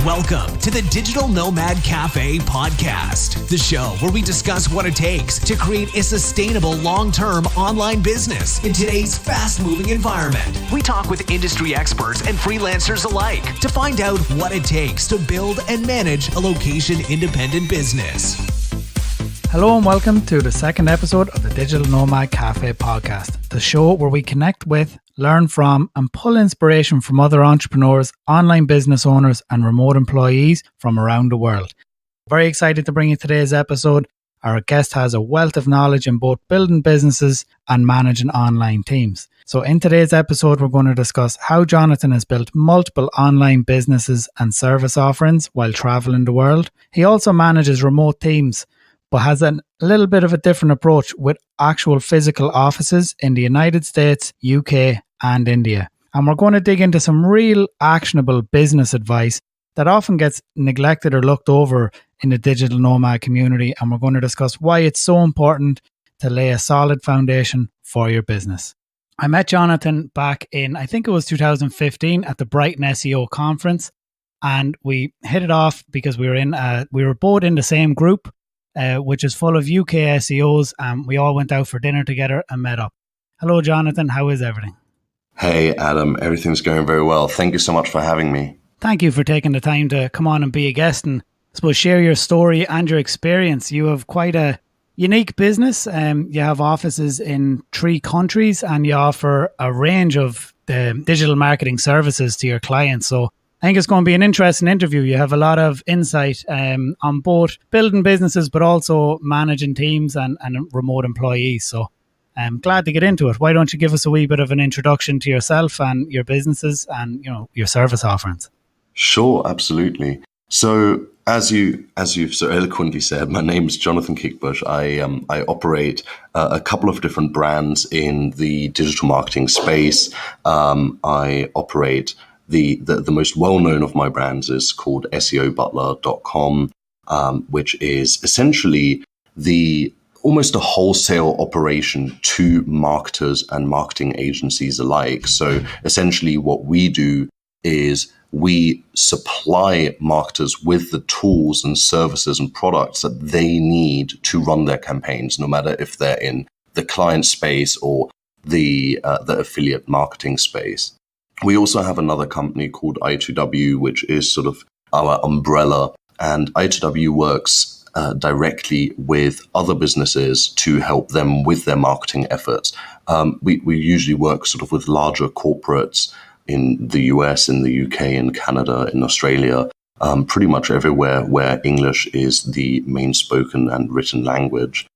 Welcome to the Digital Nomad Cafe podcast, the show where we discuss what it takes to create a sustainable long-term online business in today's fast-moving environment. We talk with industry experts and freelancers alike to find out what it takes to build and manage a location-independent business. Hello and welcome to the second episode of the Digital Nomad Cafe podcast, the show where we connect with, learn from, and pull inspiration from other entrepreneurs, online business owners, and remote employees from around the world. Very excited to bring you today's episode. Our guest has a wealth of knowledge in both building businesses and managing online teams. So in today's episode, we're going to discuss how Jonathan has built multiple online businesses and service offerings while traveling the world. He also manages remote teams, but has a little bit of a different approach with actual physical offices in the United States, UK, and India. And we're going to dig into some real actionable business advice that often gets neglected or looked over in the digital nomad community. And we're going to discuss why it's so important to lay a solid foundation for your business. I met Jonathan back in, I think it was 2015 at the Brighton SEO conference. And we hit it off because we were both in the same group, which is full of UK SEOs. And we all went out for dinner together and met up. Hello, Jonathan. How is everything? Hey, Adam. Everything's going very well. Thank you so much for having me. Thank you for taking the time to come on and be a guest and, I suppose, share your story and your experience. You have quite a unique business. You have offices in 3 countries and you offer a range of digital marketing services to your clients. So I think it's going to be an interesting interview. You have a lot of insight on both building businesses, but also managing teams and remote employees. So I'm glad to get into it. Why don't you give us a wee bit of an introduction to yourself and your businesses and, you know, your service offerings? Sure, absolutely. So as you've so eloquently said, my name is Jonathan Kiekbusch. I operate a couple of different brands in the digital marketing space. I operate the most well-known of my brands is called SEObutler.com, which is essentially almost a wholesale operation to marketers and marketing agencies alike. So essentially what we do is we supply marketers with the tools and services and products that they need to run their campaigns, no matter if they're in the client space or the affiliate marketing space. We also have another company called i2W, which is sort of our umbrella, and i2W works directly with other businesses to help them with their marketing efforts. We usually work sort of with larger corporates in the US, in the UK, in Canada, in Australia, pretty much everywhere where English is the main spoken and written language.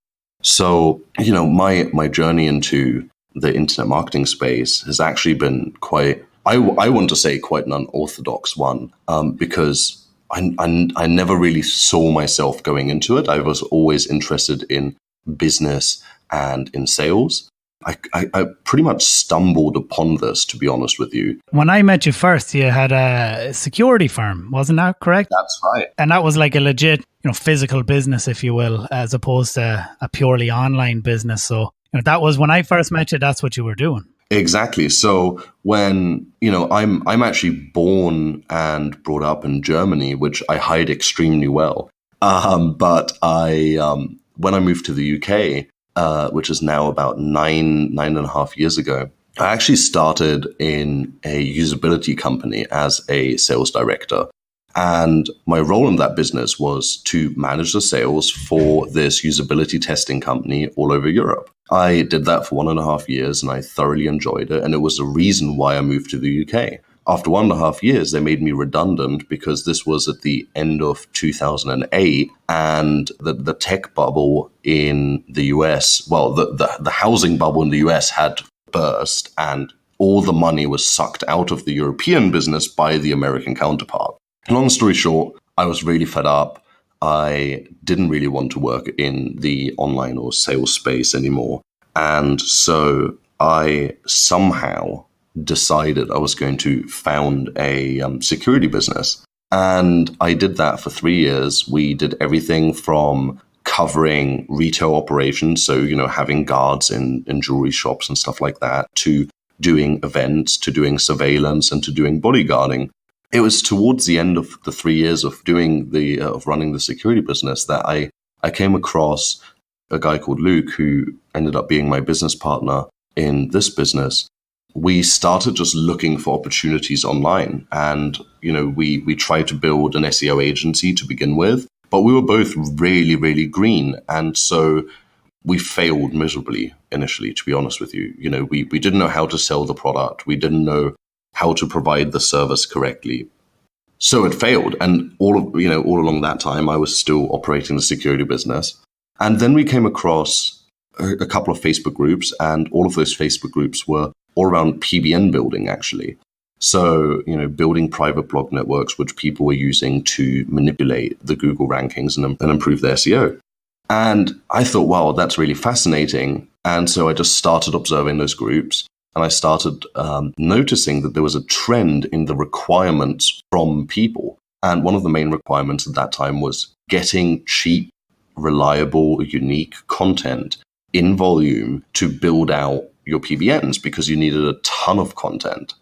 So, you know, my journey into the internet marketing space has actually been quite, I want to say quite an unorthodox one, because I never really saw myself going into it. I was always interested in business and in sales. I pretty much stumbled upon this, to be honest with you. When I met you first, you had a security firm, wasn't that correct? That's right. And that was like a legit, you know, physical business, if you will, as opposed to a purely online business. So, you know, that was when I first met you, that's what you were doing. Exactly. So when, you know, I'm actually born and brought up in Germany, which I hide extremely well. But when I moved to the UK, which is now about nine and a half years ago, I actually started in a usability company as a sales director. And my role in that business was to manage the sales for this usability testing company all over Europe. I did that for 1.5 years and I thoroughly enjoyed it. And it was the reason why I moved to the UK. After 1.5 years, they made me redundant because this was at the end of 2008 and the tech bubble in the US, well, the housing bubble in the US had burst and all the money was sucked out of the European business by the American counterpart. Long story short, I was really fed up. I didn't really want to work in the online or sales space anymore. And so I somehow decided I was going to found a security business. And I did that for 3 years. We did everything from covering retail operations, so, you know, having guards in jewelry shops and stuff like that, to doing events, to doing surveillance, and to doing bodyguarding. it was towards the end of the 3 years of doing of running the security business that I came across a guy called Luke, who ended up being my business partner in this business. We started just looking for opportunities online, and we tried to build an SEO agency to begin with, but we were both really, really green, and so we failed miserably initially, to be honest with you. We didn't know how to sell the product. We didn't know how to provide the service correctly. So it failed. And all along that time, I was still operating the security business. And then we came across a couple of Facebook groups, and all of those Facebook groups were all around PBN building, actually. So, building private blog networks, which people were using to manipulate the Google rankings and improve their SEO. And I thought, wow, that's really fascinating. And so I just started observing those groups, and I started noticing that there was a trend in the requirements from people. And one of the main requirements at that time was getting cheap, reliable, unique content in volume to build out your PBNs, because you needed a ton of content.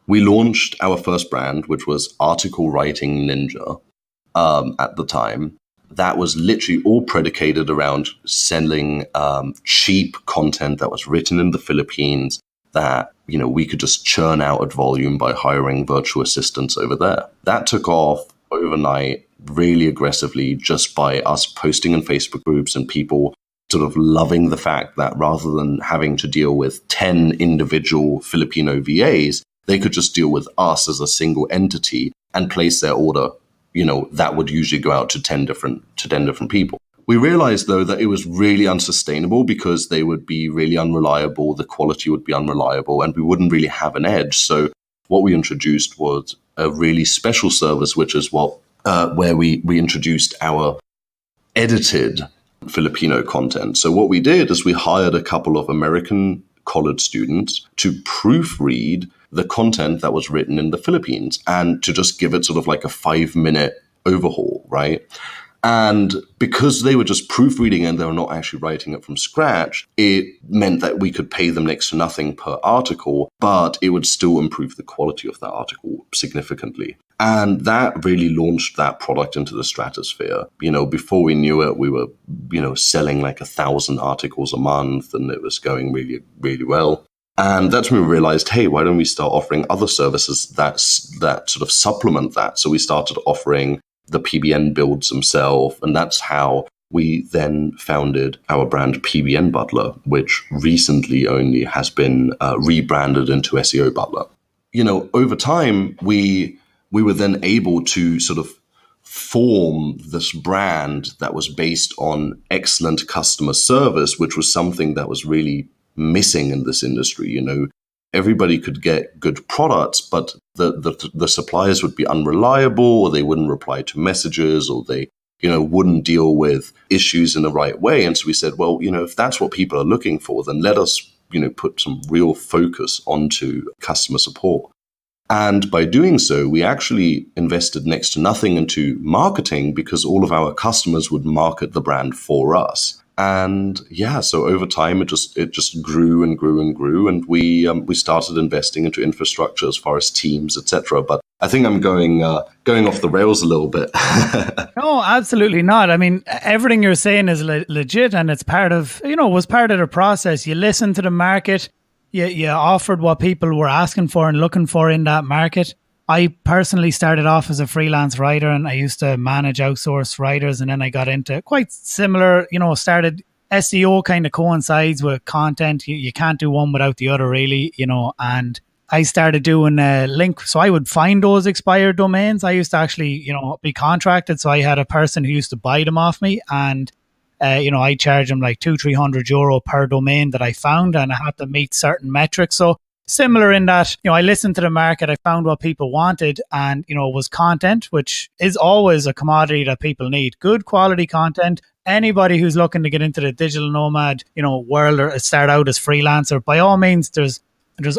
We launched our first brand, which was Article Writing Ninja at the time. That was literally all predicated around selling cheap content that was written in the Philippines that, we could just churn out at volume by hiring virtual assistants over there. That took off overnight really aggressively just by us posting in Facebook groups and people sort of loving the fact that rather than having to deal with 10 individual Filipino VAs, they could just deal with us as a single entity and place their order. That would usually go out to 10 different people. We realized, though, that it was really unsustainable because they would be really unreliable, the quality would be unreliable, and we wouldn't really have an edge. So what we introduced was a really special service, which is where we introduced our edited Filipino content. So what we did is we hired a couple of American college students to proofread the content that was written in the Philippines and to just give it sort of like a 5-minute overhaul, right? And because they were just proofreading and they were not actually writing it from scratch, it meant that we could pay them next to nothing per article, but it would still improve the quality of that article significantly. And that really launched that product into the stratosphere. Before we knew it, we were, selling like 1,000 articles a month, and it was going really, really well. And that's when we realized, hey, why don't we start offering other services that sort of supplement that? So we started offering the PBN builds themselves, and that's how we then founded our brand PBN Butler, which recently only has been rebranded into SEO Butler. Over time, we were then able to sort of form this brand that was based on excellent customer service, which was something that was really missing in this industry. Everybody could get good products, but the suppliers would be unreliable, or they wouldn't reply to messages, or they wouldn't deal with issues in the right way. And so we said, well, if that's what people are looking for, then let us put some real focus onto customer support. And by doing so, we actually invested next to nothing into marketing, because all of our customers would market the brand for us. And so over time, it just grew and grew and grew, and we started investing into infrastructure as far as teams, etc. But I think I'm going off the rails a little bit. No, absolutely not. I mean, everything you're saying is legit, and it's part of was part of the process. You listened to the market, you offered what people were asking for and looking for in that market. I personally started off as a freelance writer, and I used to manage outsourced writers, and then I got into quite similar, started SEO kind of coincides with content. You can't do one without the other, really, and I started doing a link. So I would find those expired domains. I used to actually, be contracted. So I had a person who used to buy them off me, and I charge them like €200-300 per domain that I found, and I had to meet certain metrics. So similar in that, I listened to the market, I found what people wanted, and, it was content, which is always a commodity that people need. Good quality content. Anybody who's looking to get into the digital nomad, world, or start out as freelancer, by all means, there's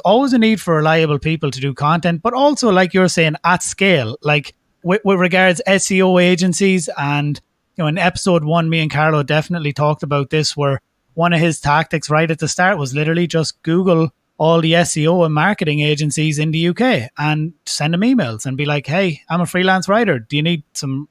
always a need for reliable people to do content, but also, like you're saying, at scale, like with regards SEO agencies. And, in episode 1, me and Carlo definitely talked about this, where one of his tactics right at the start was literally just Google all the SEO and marketing agencies in the UK and send them emails and be like, hey, I'm a freelance writer. Do you need some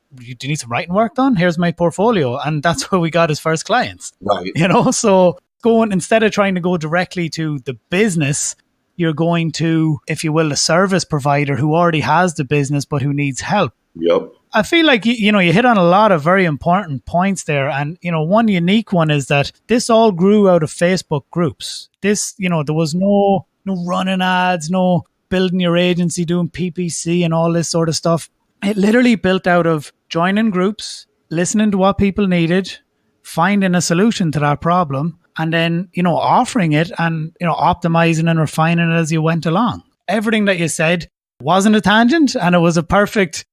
writing work done? Here's my portfolio. And that's where we got his first clients. Right. So instead of trying to go directly to the business, you're going to, if you will, a service provider who already has the business but who needs help. Yep. I feel like, you hit on a lot of very important points there. And, one unique one is that this all grew out of Facebook groups. This, there was no running ads, no building your agency, doing PPC and all this sort of stuff. It literally built out of joining groups, listening to what people needed, finding a solution to that problem, and then, offering it and, optimizing and refining it as you went along. Everything that you said wasn't a tangent, and it was a perfect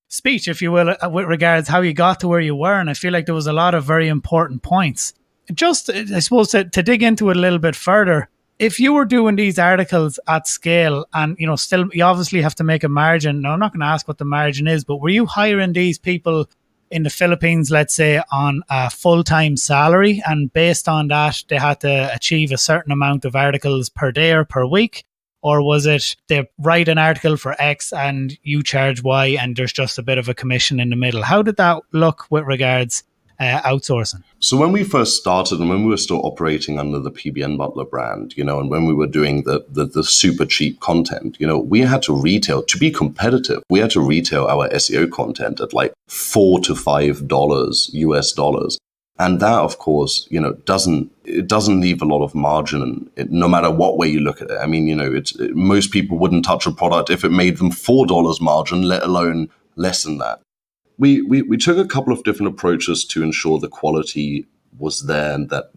speech, if you will, with regards how you got to where you were. And I feel like there was a lot of very important points. Just, I suppose, to dig into it a little bit further, if you were doing these articles at scale and, still, you obviously have to make a margin. Now, I'm not going to ask what the margin is, but were you hiring these people in the Philippines, let's say, on a full-time salary, and based on that, they had to achieve a certain amount of articles per day or per week? Or was it they write an article for X and you charge Y and there's just a bit of a commission in the middle? How did that look with regards outsourcing? So when we first started and when we were still operating under the PBN Butler brand, and when we were doing the super cheap content, we had to retail, to be competitive, we had to retail our SEO content at like $4 to $5 US dollars. And that, of course, doesn't leave a lot of margin, no matter what way you look at it. I mean, most people wouldn't touch a product if it made them $4 margin, let alone less than that. We took a couple of different approaches to ensure the quality was there and that,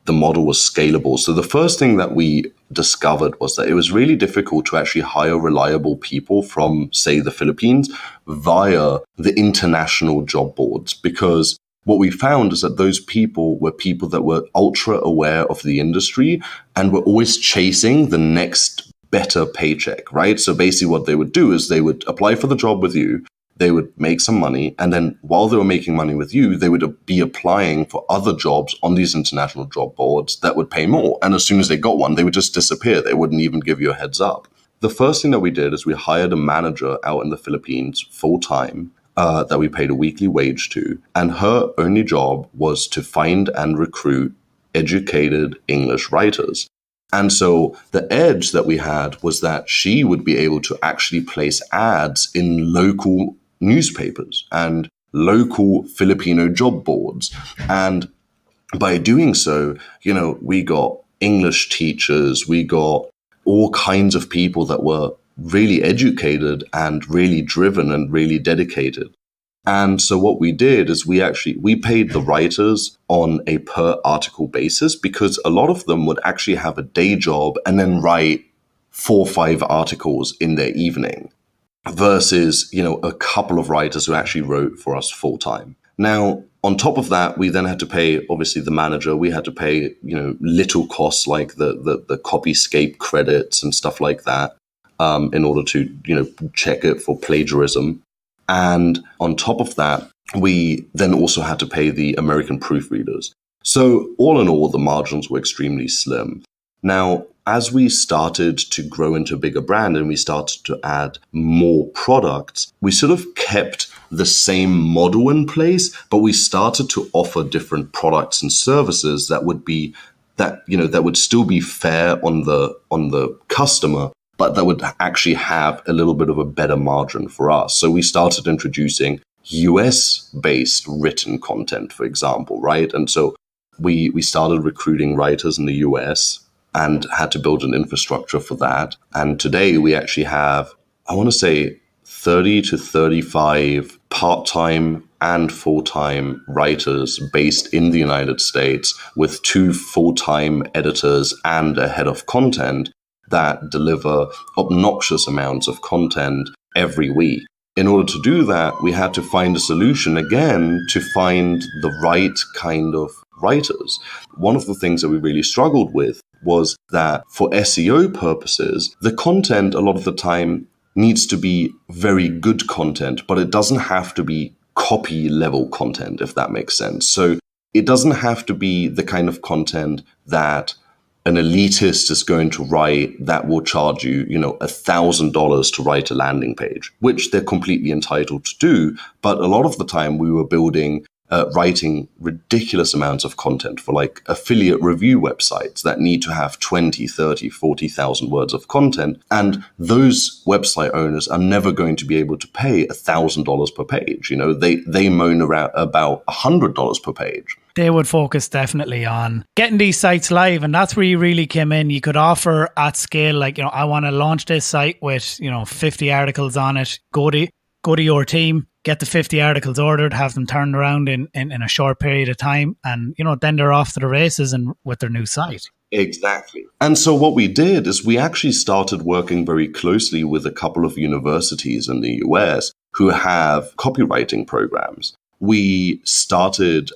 the model was scalable. So the first thing that we discovered was that it was really difficult to actually hire reliable people from, say, the Philippines via the international job boards, because what we found is that those people were people that were ultra aware of the industry and were always chasing the next better paycheck, right? So basically what they would do is they would apply for the job with you, they would make some money, and then while they were making money with you, they would be applying for other jobs on these international job boards that would pay more. And as soon as they got one, they would just disappear. They wouldn't even give you a heads up. The first thing that we did is we hired a manager out in the Philippines full-time, that we paid a weekly wage to. And her only job was to find and recruit educated English writers. And so the edge that we had was that she would be able to actually place ads in local newspapers and local Filipino job boards. And by doing so, we got English teachers, we got all kinds of people that were really educated and really driven and really dedicated. And so what we did is we paid the writers on a per article basis, because a lot of them would actually have a day job and then write 4 or 5 articles in their evening versus, a couple of writers who actually wrote for us full time. Now, on top of that, we then had to pay, obviously, the manager. We had to pay, little costs like the copyscape credits and stuff like that, in order to, check it for plagiarism. And on top of that, we then also had to pay the American proofreaders. So all in all, the margins were extremely slim. Now, as we started to grow into a bigger brand and we started to add more products, we sort of kept the same model in place, but we started to offer different products and services that would still be fair on the customer, but that would actually have a little bit of a better margin for us. So we started introducing US-based written content, for example, right? And so we started recruiting writers in the US and had to build an infrastructure for that. And today we actually have, I want to say, 30 to 35 part-time and full-time writers based in the United States, with 2 full-time editors and a head of content that deliver obnoxious amounts of content every week. In order to do that, we had to find a solution again to find the right kind of writers. One of the things that we really struggled with was that for SEO purposes, the content a lot of the time needs to be very good content, but it doesn't have to be copy level content, if that makes sense. So it doesn't have to be the kind of content that an elitist is going to write that will charge you, $1,000 to write a landing page, which they're completely entitled to do. But a lot of the time we were writing ridiculous amounts of content for like affiliate review websites that need to have 20, 30, 40,000 words of content. And those website owners are never going to be able to pay $1,000 per page. They moan around about $100 per page. They would focus definitely on getting these sites live. And that's where you really came in. You could offer at scale, like, I want to launch this site with, 50 articles on it. Go to your team, get the 50 articles ordered, have them turned around in a short period of time. And, then they're off to the races and with their new site. Exactly. And so what we did is we actually started working very closely with a couple of universities in the US who have copywriting programs. We started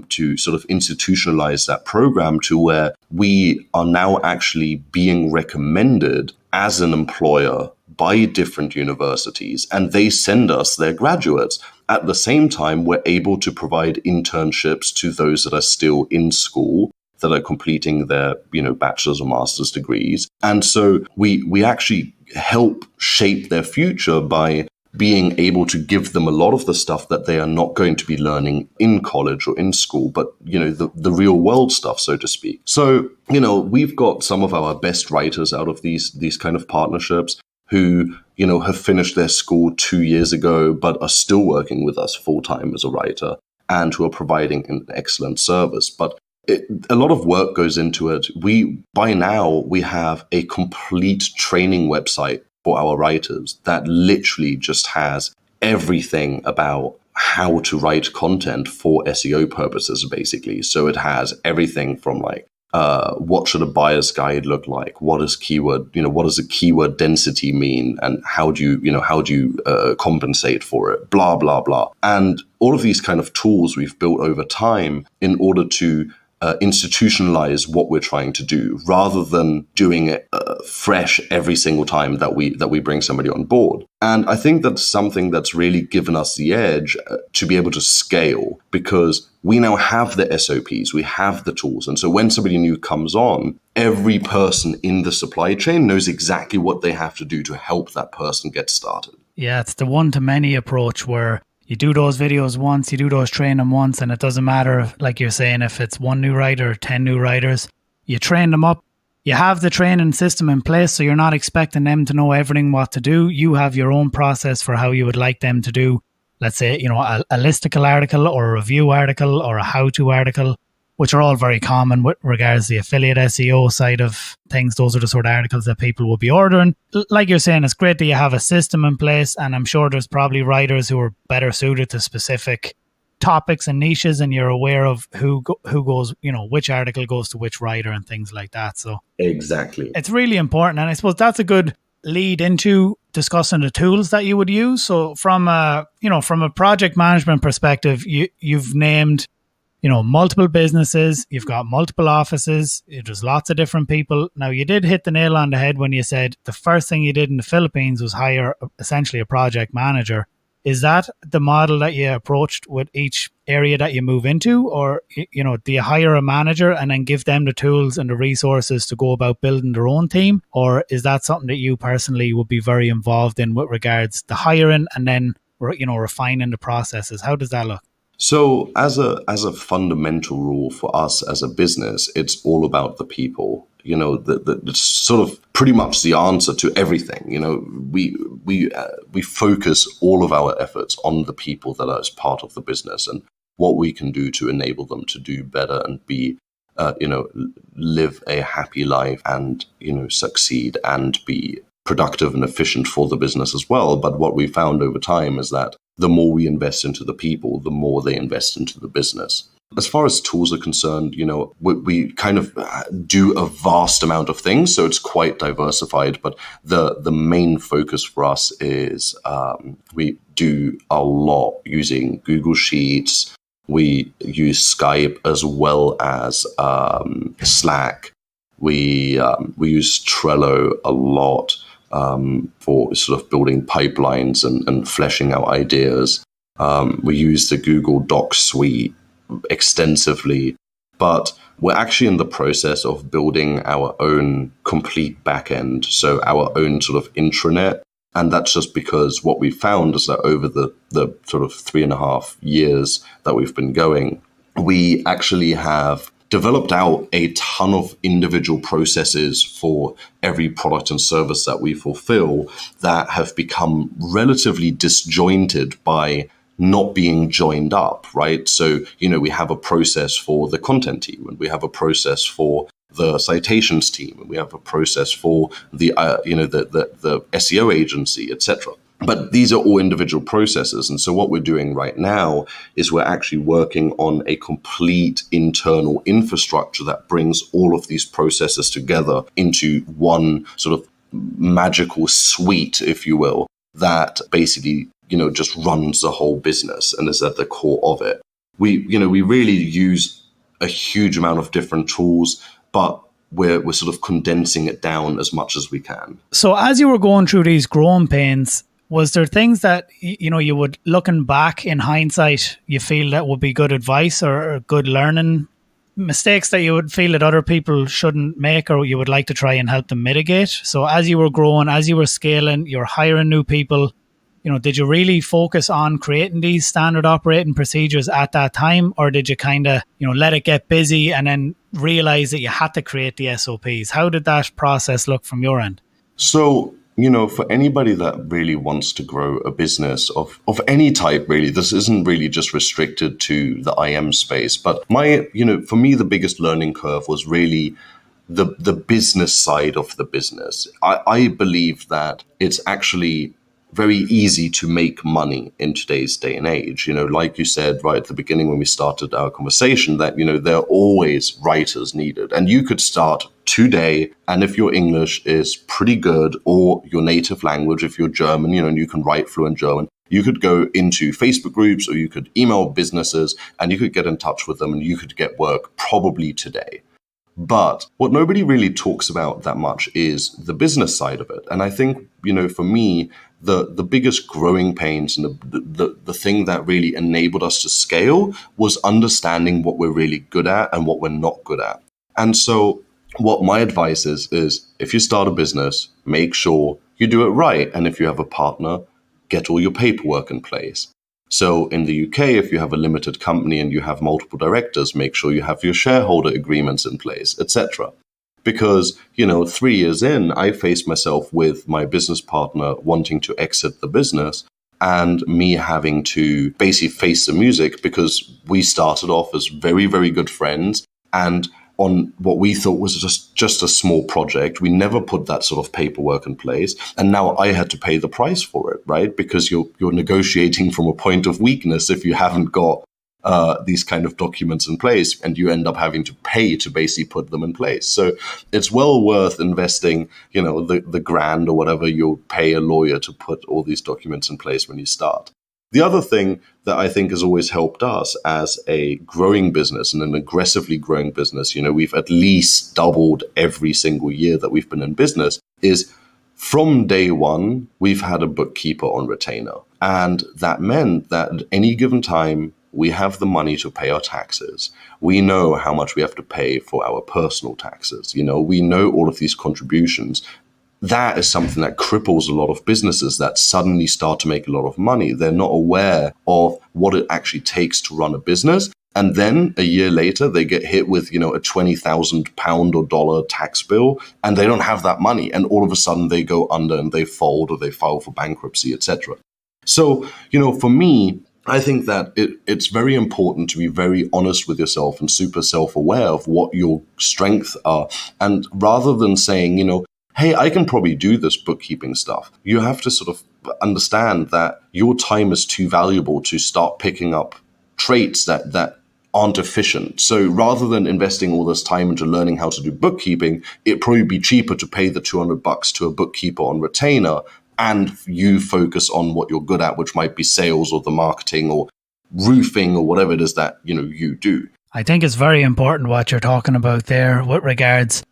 to sort of institutionalize that program to where we are now actually being recommended as an employer by different universities, and they send us their graduates. At the same time, we're able to provide internships to those that are still in school, that are completing their, bachelor's or master's degrees. And so we actually help shape their future by being able to give them a lot of the stuff that they are not going to be learning in college or in school, but, the real world stuff, so to speak. So, we've got some of our best writers out of these kind of partnerships who, have finished their school 2 years ago, but are still working with us full time as a writer and who are providing an excellent service. But a lot of work goes into it. By now, we have a complete training website for our writers that literally just has everything about how to write content for SEO purposes, basically. So it has everything from like, what should a buyer's guide look like? What does what does a keyword density mean? And how do you compensate for it? Blah, blah, blah. And all of these kind of tools we've built over time in order to institutionalize what we're trying to do, rather than doing it fresh every single time that we bring somebody on board. And I think that's something that's really given us the edge to be able to scale, because we now have the SOPs, we have the tools. And so when somebody new comes on, every person in the supply chain knows exactly what they have to do to help that person get started. Yeah, it's the one-to-many approach where you do those videos once, you do those training once, and it doesn't matter, like you're saying, if it's one new writer or 10 new writers, you train them up. You have the training system in place, so you're not expecting them to know everything what to do. You have your own process for how you would like them to do, let's say, a listicle article or a review article or a how-to article, which are all very common with regards to the affiliate SEO side of things. Those are the sort of articles that people will be ordering. Like you're saying, it's great that you have a system in place, and I'm sure there's probably writers who are better suited to specific topics and niches, and you're aware of who goes, which article goes to which writer and things like that. So exactly, it's really important, and I suppose that's a good lead into discussing the tools that you would use. So from a project management perspective, you've named multiple businesses, you've got multiple offices, there's lots of different people. Now, you did hit the nail on the head when you said the first thing you did in the Philippines was hire essentially a project manager. Is that the model that you approached with each area that you move into? Or, do you hire a manager and then give them the tools and the resources to go about building their own team? Or is that something that you personally would be very involved in with regards to hiring and then, refining the processes? How does that look? So as a fundamental rule for us as a business, it's all about the people. It's sort of pretty much the answer to everything. We focus all of our efforts on the people that are as part of the business and what we can do to enable them to do better and be, live a happy life and, succeed and be productive and efficient for the business as well. But what we found over time is that the more we invest into the people, the more they invest into the business. As far as tools are concerned, we kind of do a vast amount of things, so it's quite diversified. But the main focus for us is we do a lot using Google Sheets. We use Skype as well as Slack. We use Trello a lot for sort of building pipelines and fleshing out ideas. We use the Google Docs suite extensively, but we're actually in the process of building our own complete backend, so our own sort of intranet. And that's just because what we found is that over the sort of 3.5 years that we've been going, we actually have developed out a ton of individual processes for every product and service that we fulfill that have become relatively disjointed by not being joined up, right? So, we have a process for the content team, and we have a process for the citations team, and we have a process for the SEO agency, etc. But these are all individual processes. And so what we're doing right now is we're actually working on a complete internal infrastructure that brings all of these processes together into one sort of magical suite, if you will, that basically, just runs the whole business and is at the core of it. We really use a huge amount of different tools, but we're sort of condensing it down as much as we can. So as you were going through these growing pains, was there things that, you would, looking back in hindsight, you feel that would be good advice or good learning mistakes that you would feel that other people shouldn't make, or you would like to try and help them mitigate? So as you were growing, as you were scaling, you're hiring new people, did you really focus on creating these standard operating procedures at that time? Or did you kind of, let it get busy and then realize that you had to create the SOPs? How did that process look from your end? So, for anybody that really wants to grow a business of any type, really, this isn't really just restricted to the IM space. But for me, the biggest learning curve was really the business side of the business. I believe that it's actually very easy to make money in today's day and age. Like you said right at the beginning when we started our conversation, that, there are always writers needed. And you could start today, and if your English is pretty good, or your native language, if you're German, and you can write fluent German, you could go into Facebook groups, or you could email businesses, and you could get in touch with them, and you could get work probably today. But what nobody really talks about that much is the business side of it. And I think, for me, the biggest growing pains and the thing that really enabled us to scale was understanding what we're really good at and what we're not good at. And so what my advice is if you start a business, make sure you do it right. And if you have a partner, get all your paperwork in place. So in the UK, if you have a limited company and you have multiple directors, make sure you have your shareholder agreements in place, etc. Because, 3 years in, I faced myself with my business partner wanting to exit the business and me having to basically face the music, because we started off as very, very good friends. And on what we thought was just a small project, we never put that sort of paperwork in place. And now I had to pay the price for it, right? Because you're negotiating from a point of weakness if you haven't got these kind of documents in place, and you end up having to pay to basically put them in place. So it's well worth investing, the grand or whatever you'll pay a lawyer to put all these documents in place when you start. The other thing that I think has always helped us as a growing business and an aggressively growing business, we've at least doubled every single year that we've been in business, is from day one, we've had a bookkeeper on retainer. And that meant that at any given time, we have the money to pay our taxes. We know how much we have to pay for our personal taxes. We know all of these contributions. That is something that cripples a lot of businesses that suddenly start to make a lot of money. They're not aware of what it actually takes to run a business. And then a year later, they get hit with, a £20,000 or dollar tax bill, and they don't have that money. And all of a sudden they go under and they fold or they file for bankruptcy, etc. So, for me, I think that it's very important to be very honest with yourself and super self-aware of what your strengths are. And rather than saying, hey, I can probably do this bookkeeping stuff, you have to sort of understand that your time is too valuable to start picking up traits that aren't efficient. So rather than investing all this time into learning how to do bookkeeping, it'd probably be cheaper to pay the $200 to a bookkeeper on retainer, and you focus on what you're good at, which might be sales or the marketing or roofing or whatever it is that, you do. I think it's very important what you're talking about there with regards,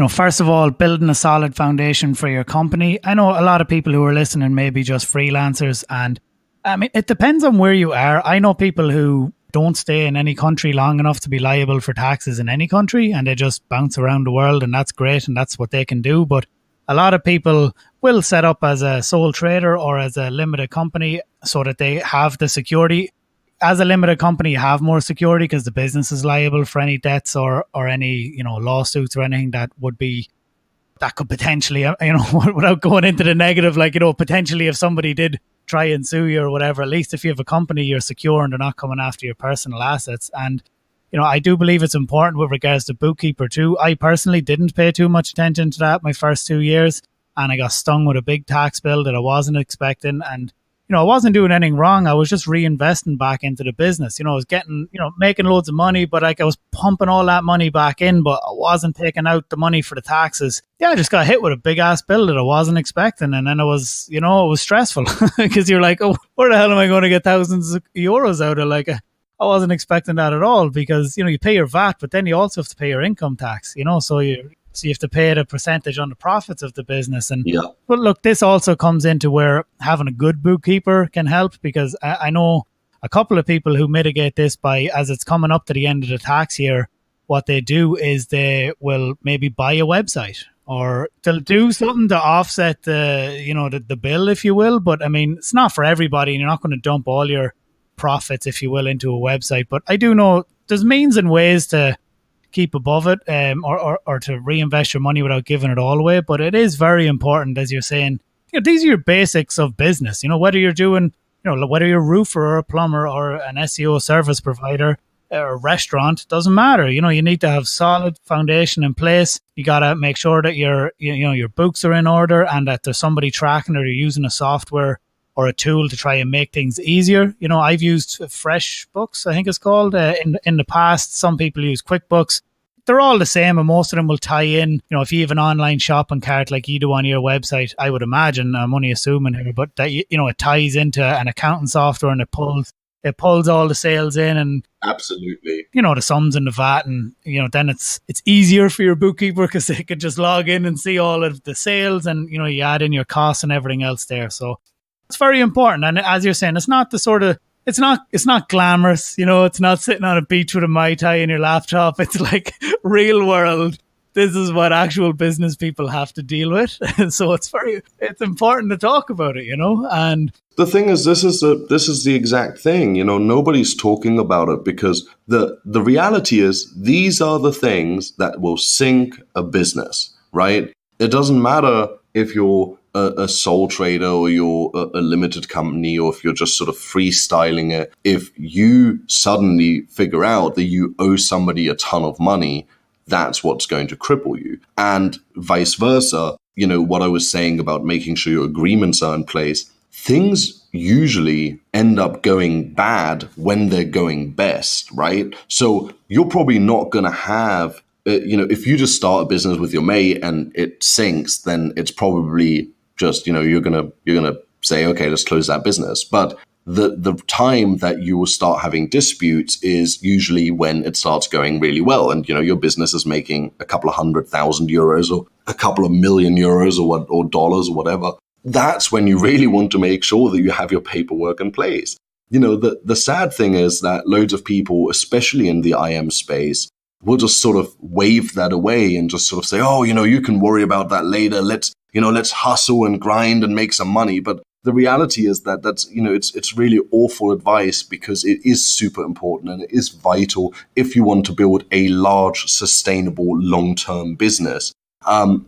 first of all, building a solid foundation for your company. I know a lot of people who are listening may be just freelancers, and I mean, it depends on where you are. I know people who don't stay in any country long enough to be liable for taxes in any country, and they just bounce around the world, and that's great, and that's what they can do. But a lot of people will set up as a sole trader or as a limited company so that they have the security. As a limited company, you have more security because the business is liable for any debts or any, lawsuits or anything that could potentially, without going into the negative, potentially if somebody did try and sue you or whatever, at least if you have a company, you're secure and they're not coming after your personal assets. And, I do believe it's important with regards to bookkeeper too. I personally didn't pay too much attention to that my first 2 years, and I got stung with a big tax bill that I wasn't expecting. And, I wasn't doing anything wrong. I was just reinvesting back into the business. I was getting, making loads of money, but I was pumping all that money back in, but I wasn't taking out the money for the taxes. Yeah, I just got hit with a big ass bill that I wasn't expecting. And then it was stressful because you're like, oh, where the hell am I going to get thousands of euros out of? I wasn't expecting that at all because, you pay your VAT, but then you also have to pay your income tax, so you have to pay the percentage on the profits of the business. And yeah. But look, this also comes into where having a good bookkeeper can help, because I know a couple of people who mitigate this by, as it's coming up to the end of the tax year, what they do is they will maybe buy a website, or they'll do something to offset the bill, if you will. But I mean, it's not for everybody, and you're not going to dump all your profits, if you will, into a website. But I do know there's means and ways to keep above it, or to reinvest your money without giving it all away. But it is very important, as you're saying, these are your basics of business. Whether you're doing, whether you're a roofer or a plumber or an SEO service provider or a restaurant, doesn't matter. You need to have solid foundation in place. You got to make sure that your books are in order and that there's somebody tracking, or you're using a software or a tool to try and make things easier. I've used FreshBooks, I think it's called, in the past. Some people use QuickBooks. They're all the same, and most of them will tie in. If you have an online shopping cart like you do on your website, I would imagine, I'm only assuming here, but that it ties into an accounting software, and it pulls all the sales in, and absolutely, the sums and the VAT, and then it's easier for your bookkeeper because they could just log in and see all of the sales, and you add in your costs and everything else there. So it's very important. And as you're saying, it's not the sort of, it's not glamorous, it's not sitting on a beach with a Mai Tai in your laptop. It's like real world. This is what actual business people have to deal with. So it's important to talk about it, and the thing is, this is the exact thing, nobody's talking about it, because the reality is these are the things that will sink a business, right? It doesn't matter if you're a sole trader or you're a limited company, or if you're just sort of freestyling it. If you suddenly figure out that you owe somebody a ton of money, that's what's going to cripple you. And vice versa, what I was saying about making sure your agreements are in place, things usually end up going bad when they're going best, right? So you're probably not going to have, if you just start a business with your mate and it sinks, then it's probably just, you're gonna say, okay, let's close that business. But the time that you will start having disputes is usually when it starts going really well, and your business is making a couple of 100,000 euros or a couple of million euros or dollars or whatever. That's when you really want to make sure that you have your paperwork in place. The sad thing is that loads of people, especially in the IM space, will just sort of wave that away and just sort of say, oh, you can worry about that later. Let's hustle and grind and make some money. But the reality is that that's, it's really awful advice, because it is super important and it is vital if you want to build a large, sustainable, long-term business. And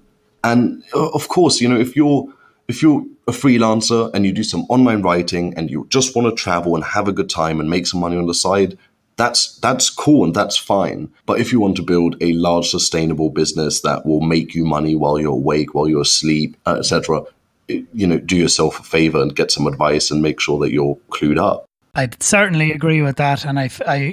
of course, if you're a freelancer and you do some online writing and you just want to travel and have a good time and make some money on the side, that's cool and that's fine. But if you want to build a large, sustainable business that will make you money while you're awake, while you're asleep, etc., do yourself a favor and get some advice and make sure that you're clued up. I'd certainly agree with that. And I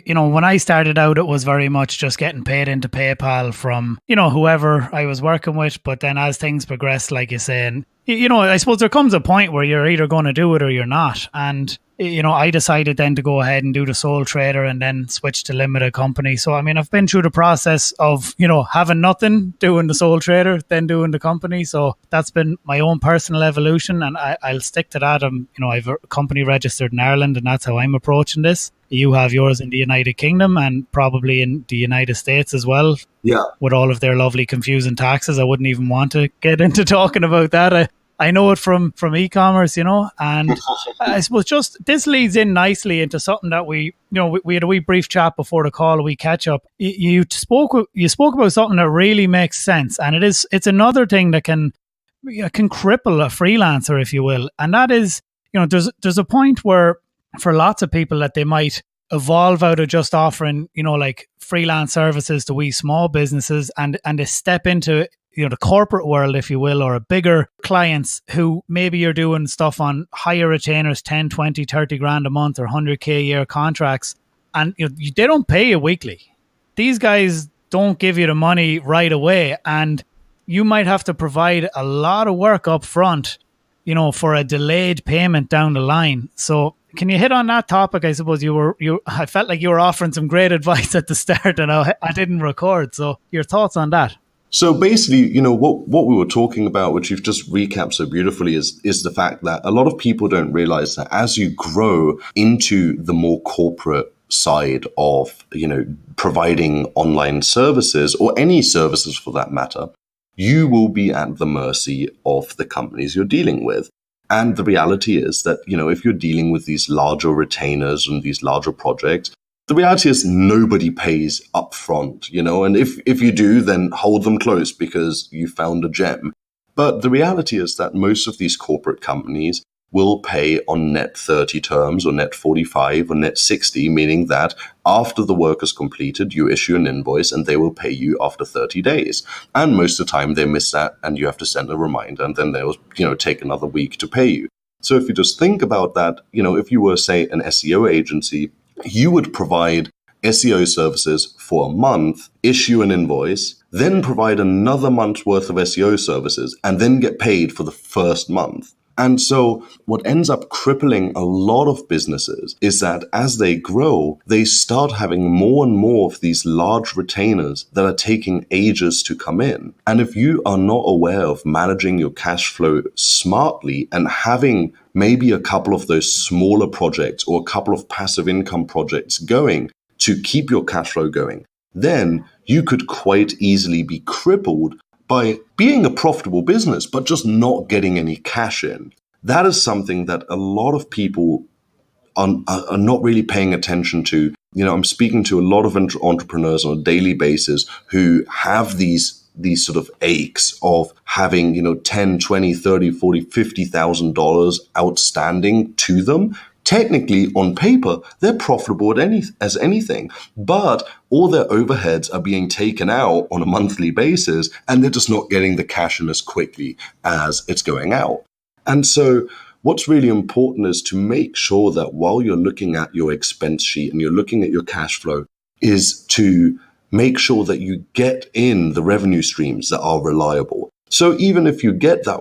when I started out, it was very much just getting paid into PayPal from, whoever I was working with. But then as things progress, like you're saying, I suppose there comes a point where you're either going to do it or you're not. And I decided then to go ahead and do the sole trader and then switch to limited company. So, I mean, I've been through the process of, having nothing, doing the sole trader, then doing the company. So that's been my own personal evolution, and I'll stick to that. I've a company registered in Ireland, and that's how I'm approaching this. You have yours in the United Kingdom and probably in the United States as well. Yeah. With all of their lovely confusing taxes. I wouldn't even want to get into talking about that. I know it from e-commerce, and I suppose just this leads in nicely into something that we had a wee brief chat before the call, a wee catch up. You spoke about something that really makes sense, and it's another thing that can cripple a freelancer, if you will, and that is, there's a point where for lots of people that they might evolve out of just offering, like freelance services to wee small businesses and they step into the corporate world, if you will, or a bigger clients who maybe you're doing stuff on higher retainers, 10, 20, 30 grand a month or 100K a year contracts. And they don't pay you weekly. These guys don't give you the money right away. And you might have to provide a lot of work up front, for a delayed payment down the line. So can you hit on that topic? I suppose I felt like you were offering some great advice at the start and I didn't record. So your thoughts on that? So basically, what we were talking about, which you've just recapped so beautifully, is the fact that a lot of people don't realize that as you grow into the more corporate side of, providing online services or any services for that matter, you will be at the mercy of the companies you're dealing with. And the reality is that, if you're dealing with these larger retainers and these larger projects, the reality is nobody pays upfront, and if you do, then hold them close because you found a gem. But the reality is that most of these corporate companies will pay on net 30 terms or net 45 or net 60, meaning that after the work is completed, you issue an invoice and they will pay you after 30 days. And most of the time they miss that and you have to send a reminder and then they'll, take another week to pay you. So if you just think about that, if you were, say, an SEO agency, you would provide SEO services for a month, issue an invoice, then provide another month's worth of SEO services, and then get paid for the first month. And so what ends up crippling a lot of businesses is that as they grow, they start having more and more of these large retainers that are taking ages to come in. And if you are not aware of managing your cash flow smartly and having maybe a couple of those smaller projects or a couple of passive income projects going to keep your cash flow going, then you could quite easily be crippled by being a profitable business, but just not getting any cash in. That is something that a lot of people are not really paying attention to. I'm speaking to a lot of entrepreneurs on a daily basis who have these sort of aches of having, 10, 20, 30, 40, $50,000 outstanding to them. Technically, on paper, they're profitable as anything, but all their overheads are being taken out on a monthly basis, and they're just not getting the cash in as quickly as it's going out. And so what's really important is to make sure that while you're looking at your expense sheet and you're looking at your cash flow, is to make sure that you get in the revenue streams that are reliable. So even if you get that,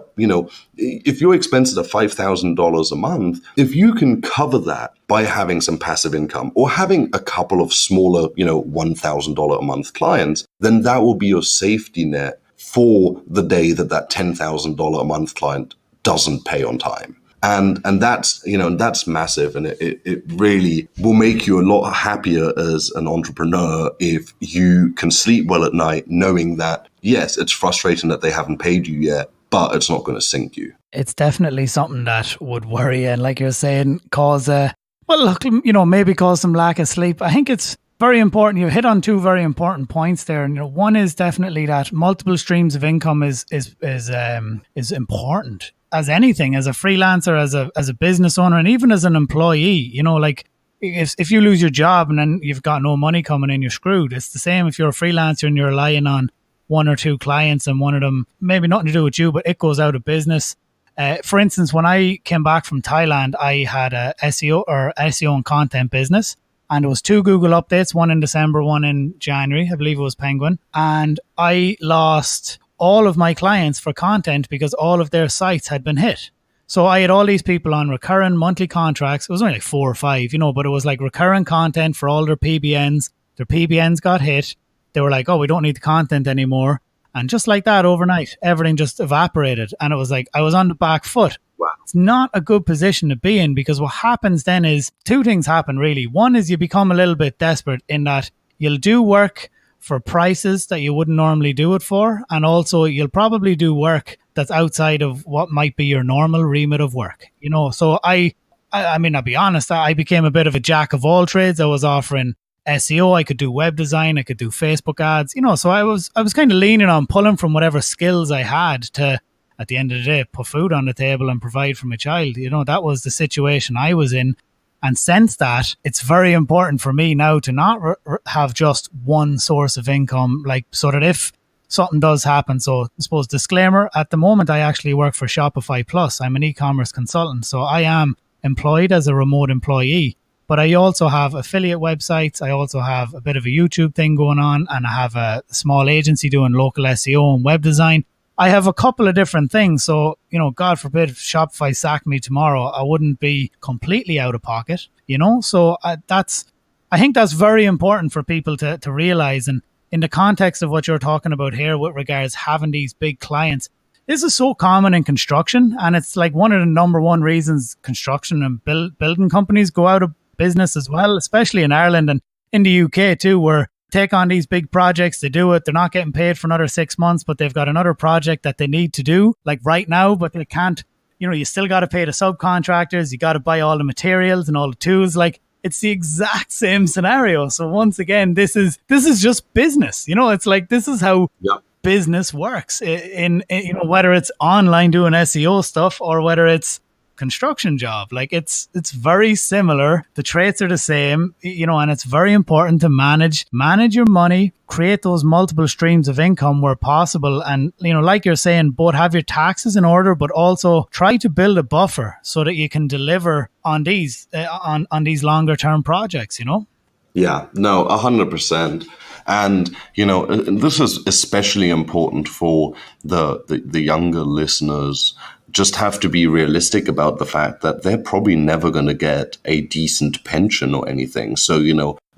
if your expenses are $5,000 a month, if you can cover that by having some passive income or having a couple of smaller, $1,000 a month clients, then that will be your safety net for the day that $10,000 a month client doesn't pay on time. And that's, that's massive. And it really will make you a lot happier as an entrepreneur if you can sleep well at night, knowing that, yes, it's frustrating that they haven't paid you yet, but it's not going to sink you. It's definitely something that would worry you. And like you're saying, maybe cause some lack of sleep. I think it's very important. You hit on two very important points there. And, one is definitely that multiple streams of income is important. As anything, as a freelancer, as a business owner, and even as an employee, if you lose your job and then you've got no money coming in, you're screwed. It's the same if you're a freelancer and you're relying on one or two clients and one of them, maybe nothing to do with you, but it goes out of business. For instance, when I came back from Thailand, I had a SEO and content business, and it was 2 Google updates, one in December, one in January. I believe it was Penguin. And I lost all of my clients for content because all of their sites had been hit. So I had all these people on recurring monthly contracts. It was only like 4 or 5, but it was like recurring content for all their PBNs. Their PBNs got hit. They were like, oh, we don't need the content anymore. And just like that, overnight, everything just evaporated. And it was like, I was on the back foot. Wow. It's not a good position to be in, because what happens then is 2 things happen, really. One is you become a little bit desperate in that you'll do work for prices that you wouldn't normally do it for. And also you'll probably do work that's outside of what might be your normal remit of work. So I mean, I'll be honest, I became a bit of a jack of all trades. I was offering SEO, I could do web design, I could do Facebook ads, so I was kind of leaning on pulling from whatever skills I had to, at the end of the day, put food on the table and provide for my child. That was the situation I was in. And since that, it's very important for me now to not have just one source of income, like, so that if something does happen. So I suppose disclaimer, at the moment, I actually work for Shopify Plus. I'm an e-commerce consultant. So I am employed as a remote employee. But I also have affiliate websites. I also have a bit of a YouTube thing going on, and I have a small agency doing local SEO and web design. I have a couple of different things. So, God forbid if Shopify sacked me tomorrow, I wouldn't be completely out of pocket, So I think that's very important for people to realize. And in the context of what you're talking about here with regards having these big clients, this is so common in construction. And it's like one of the number one reasons construction and building companies go out of business as well, especially in Ireland and in the UK too, where take on these big projects, they do it, they're not getting paid for another 6 months, but they've got another project that they need to do, like right now, but they can't, you still got to pay the subcontractors, you got to buy all the materials and all the tools, like it's the exact same scenario. So once again, this is just business, it's like, this is how business works in whether it's online doing SEO stuff or whether it's construction job. Like it's very similar. The traits are the same, and it's very important to manage your money, create those multiple streams of income where possible. And, like you're saying, both have your taxes in order, but also try to build a buffer so that you can deliver on these, on these longer term projects, Yeah, no, 100%. And, this is especially important for the younger listeners. Just have to be realistic about the fact that they're probably never going to get a decent pension or anything. So,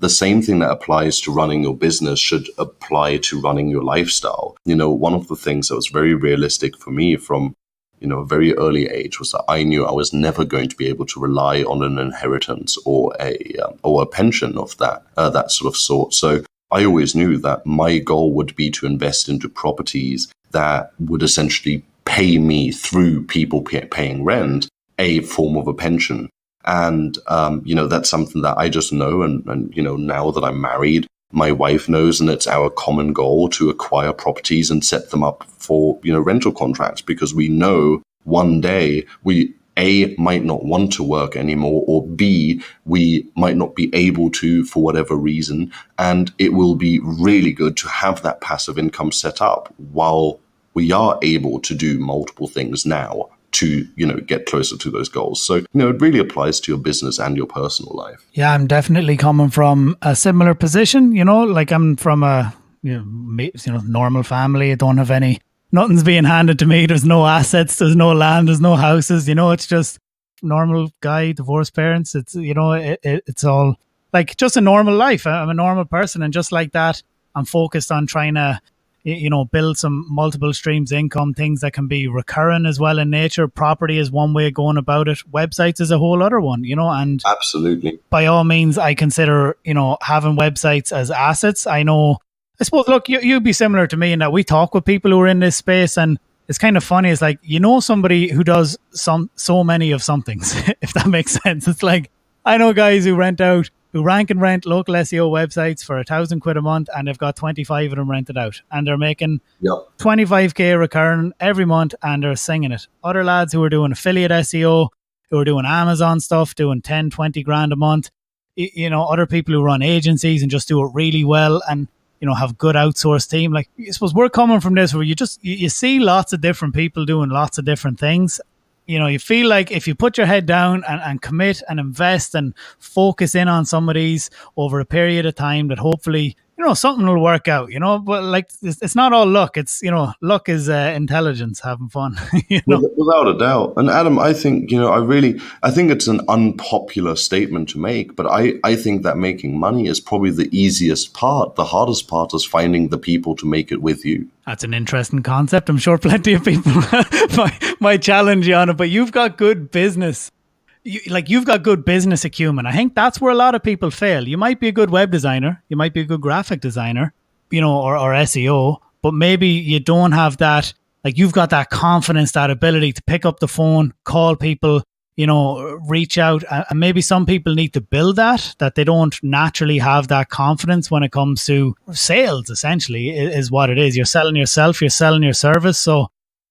the same thing that applies to running your business should apply to running your lifestyle. One of the things that was very realistic for me from, a very early age was that I knew I was never going to be able to rely on an inheritance or a pension of that sort. So I always knew that my goal would be to invest into properties that would essentially pay me through people paying rent, a form of a pension. And, that's something that I just know. And, now that I'm married, my wife knows, and it's our common goal to acquire properties and set them up for, rental contracts, because we know one day we, A, might not want to work anymore, or B, we might not be able to for whatever reason. And it will be really good to have that passive income set up while we are able to do multiple things now to, get closer to those goals. So, it really applies to your business and your personal life. Yeah, I'm definitely coming from a similar position, like I'm from a, normal family. I don't have nothing's being handed to me. There's no assets, there's no land, there's no houses, it's just normal guy, divorced parents. It's, it's all like just a normal life. I'm a normal person. And just like that, I'm focused on trying to, build some multiple streams of income, things that can be recurring as well in nature. Property is one way of going about it. Websites is a whole other one, and absolutely, by all means, I consider, having websites as assets. I suppose, look, you'd be similar to me in that we talk with people who are in this space, and it's kind of funny. It's like, somebody who does so many of some things, if that makes sense. It's like, I know guys who rank and rent local SEO websites for £1,000 a month, and they've got 25 of them rented out, and they're making 25k recurring every month, and they're singing it. Other lads who are doing affiliate SEO, who are doing Amazon stuff, doing 10, 20 grand a month. Other people who run agencies and just do it really well, and have good outsourced team. Like, I suppose we're coming from this where you see lots of different people doing lots of different things. You feel like if you put your head down and commit and invest and focus in on some of these over a period of time, that hopefully, something will work out, but like, it's not all luck. It's, luck is intelligence, having fun, Without a doubt. And Adam, I think, I think it's an unpopular statement to make, but I think that making money is probably the easiest part. The hardest part is finding the people to make it with you. That's an interesting concept. I'm sure plenty of people might challenge you on it, but you've got good business. You've got good business acumen. I think that's where a lot of people fail. You might be a good web designer, you might be a good graphic designer, or SEO, but maybe you don't have that. Like, you've got that confidence, that ability to pick up the phone, call people, reach out. And maybe some people need to build that they don't naturally have that confidence when it comes to sales. Essentially, is what it is. You're selling yourself, you're selling your service. So,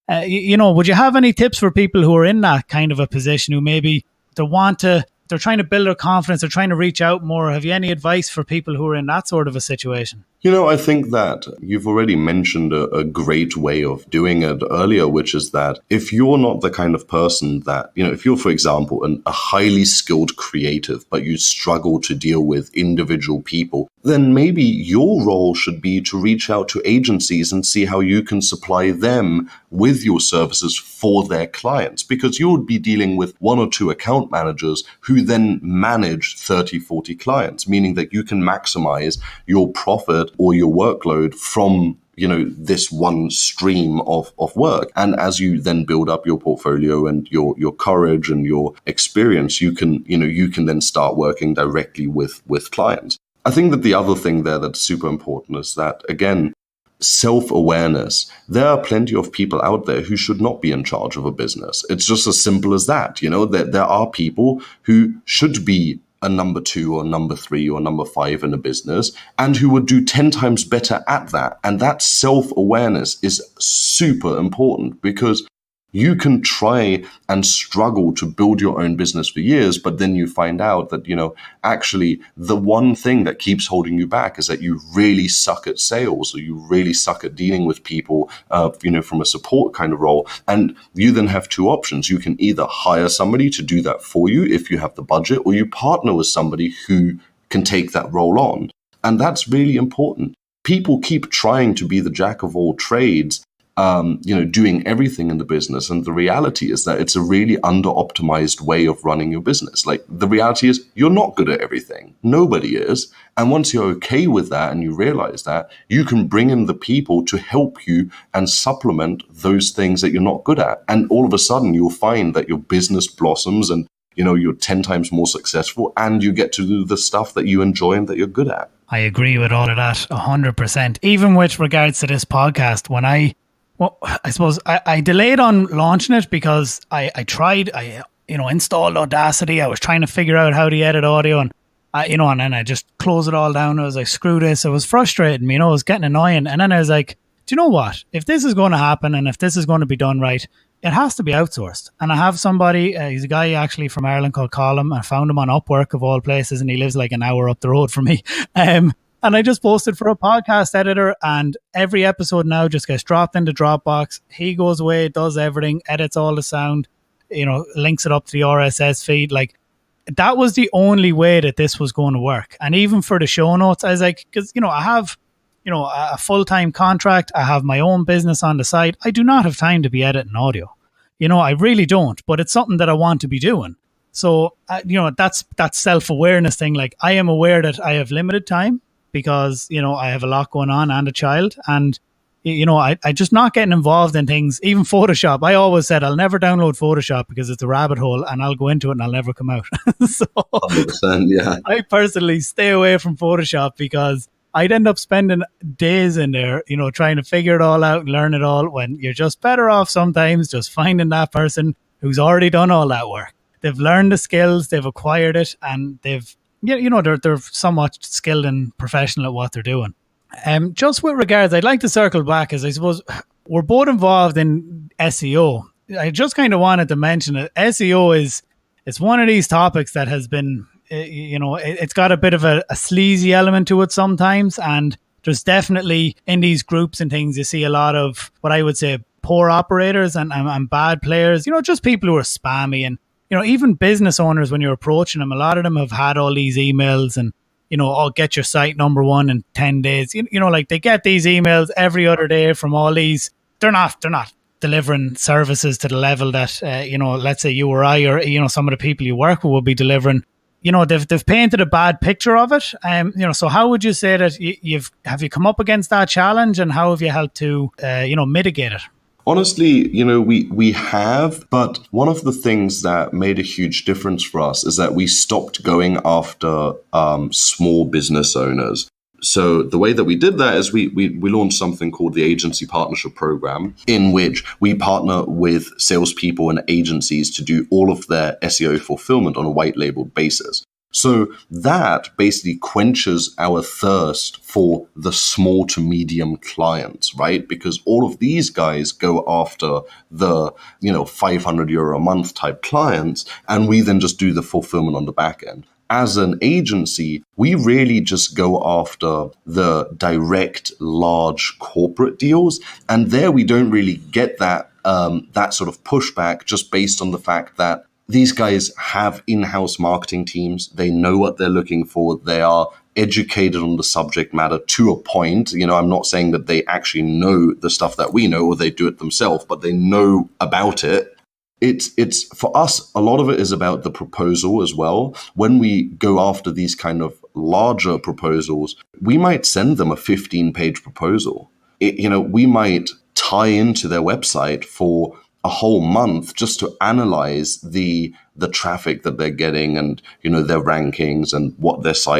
would you have any tips for people who are in that kind of a position, who maybe they're trying to build their confidence, they're trying to reach out more? Have you any advice for people who are in that sort of a situation? I think that you've already mentioned a great way of doing it earlier, which is that if you're not the kind of person that, if you're, for example, a highly skilled creative, but you struggle to deal with individual people, then maybe your role should be to reach out to agencies and see how you can supply them with your services for their clients, because you would be dealing with one or two account managers who then manage 30, 40 clients, meaning that you can maximize your profit or your workload from this one stream of work. And as you then build up your portfolio and your courage and your experience, you can then start working directly with clients. I think that the other thing there that's super important is that, again, self-awareness. There are plenty of people out there who should not be in charge of a business. It's just as simple as that. There are people who should be a number 2 or number 3 or number 5 in a business, and who would do 10 times better at that. And that self-awareness is super important, because you can try and struggle to build your own business for years, but then you find out that, actually the one thing that keeps holding you back is that you really suck at sales, or you really suck at dealing with people, from a support kind of role. And you then have two options. You can either hire somebody to do that for you if you have the budget, or you partner with somebody who can take that role on. And that's really important. People keep trying to be the jack of all trades, doing everything in the business. And the reality is that it's a really under-optimized way of running your business. Like, the reality is you're not good at everything. Nobody is. And once you're okay with that and you realize that, you can bring in the people to help you and supplement those things that you're not good at. And all of a sudden you'll find that your business blossoms, and you're 10 times more successful, and you get to do the stuff that you enjoy and that you're good at. I agree with all of that 100%. Even with regards to this podcast, I suppose I delayed on launching it because I installed Audacity. I was trying to figure out how to edit audio, and and then I just closed it all down. I was like, screw this. It was frustrating me, it was getting annoying. And then I was like, do you know what? If this is going to happen, and if this is going to be done right, it has to be outsourced. And I have somebody, he's a guy actually from Ireland called Colm. I found him on Upwork of all places, and he lives like an hour up the road from me. And I just posted for a podcast editor, and every episode now just gets dropped into Dropbox. He goes away, does everything, edits all the sound, links it up to the RSS feed. Like, that was the only way that this was going to work. And even for the show notes, I was like, because, I have, a full-time contract. I have my own business on the side. I do not have time to be editing audio. I really don't, but it's something that I want to be doing. So, that's that self-awareness thing. Like, I am aware that I have limited time, because, I have a lot going on and a child, and, I just not getting involved in things. Even Photoshop, I always said I'll never download Photoshop because it's a rabbit hole, and I'll go into it and I'll never come out. So 100%, yeah. I personally stay away from Photoshop, because I'd end up spending days in there, trying to figure it all out and learn it all, when you're just better off sometimes just finding that person who's already done all that work. They've learned the skills, they've acquired it, and they're somewhat skilled and professional at what they're doing. Just with regards, I'd like to circle back, as I suppose we're both involved in SEO. I just kind of wanted to mention that SEO it's one of these topics that has been, it's got a bit of a sleazy element to it sometimes. And there's definitely, in these groups and things, you see a lot of what I would say poor operators and bad players, just people who are spammy. And even business owners, when you're approaching them, a lot of them have had all these emails, and oh, get your site number one in 10 days. Like they get these emails every other day from all these. They're not delivering services to the level that, let's say you or I, or, some of the people you work with will be delivering. They've painted a bad picture of it. So how would you say that have you come up against that challenge, and how have you helped to, mitigate it? Honestly, we have, but one of the things that made a huge difference for us is that we stopped going after small business owners. So the way that we did that is we launched something called the Agency Partnership Program, in which we partner with salespeople and agencies to do all of their SEO fulfillment on a white labeled basis. So that basically quenches our thirst for the small to medium clients, right? Because all of these guys go after the, €500 a month type clients, and we then just do the fulfillment on the back end. As an agency, we really just go after the direct large corporate deals. And there we don't really get that sort of pushback, just based on the fact that these guys have in-house marketing teams. They know what they're looking for. They are educated on the subject matter to a point. I'm not saying that they actually know the stuff that we know or they do it themselves, but they know about it. It's for us, a lot of it is about the proposal as well. When we go after these kind of larger proposals, we might send them a 15-page proposal. We might tie into their website for a whole month just to analyze the traffic that they're getting and, their rankings and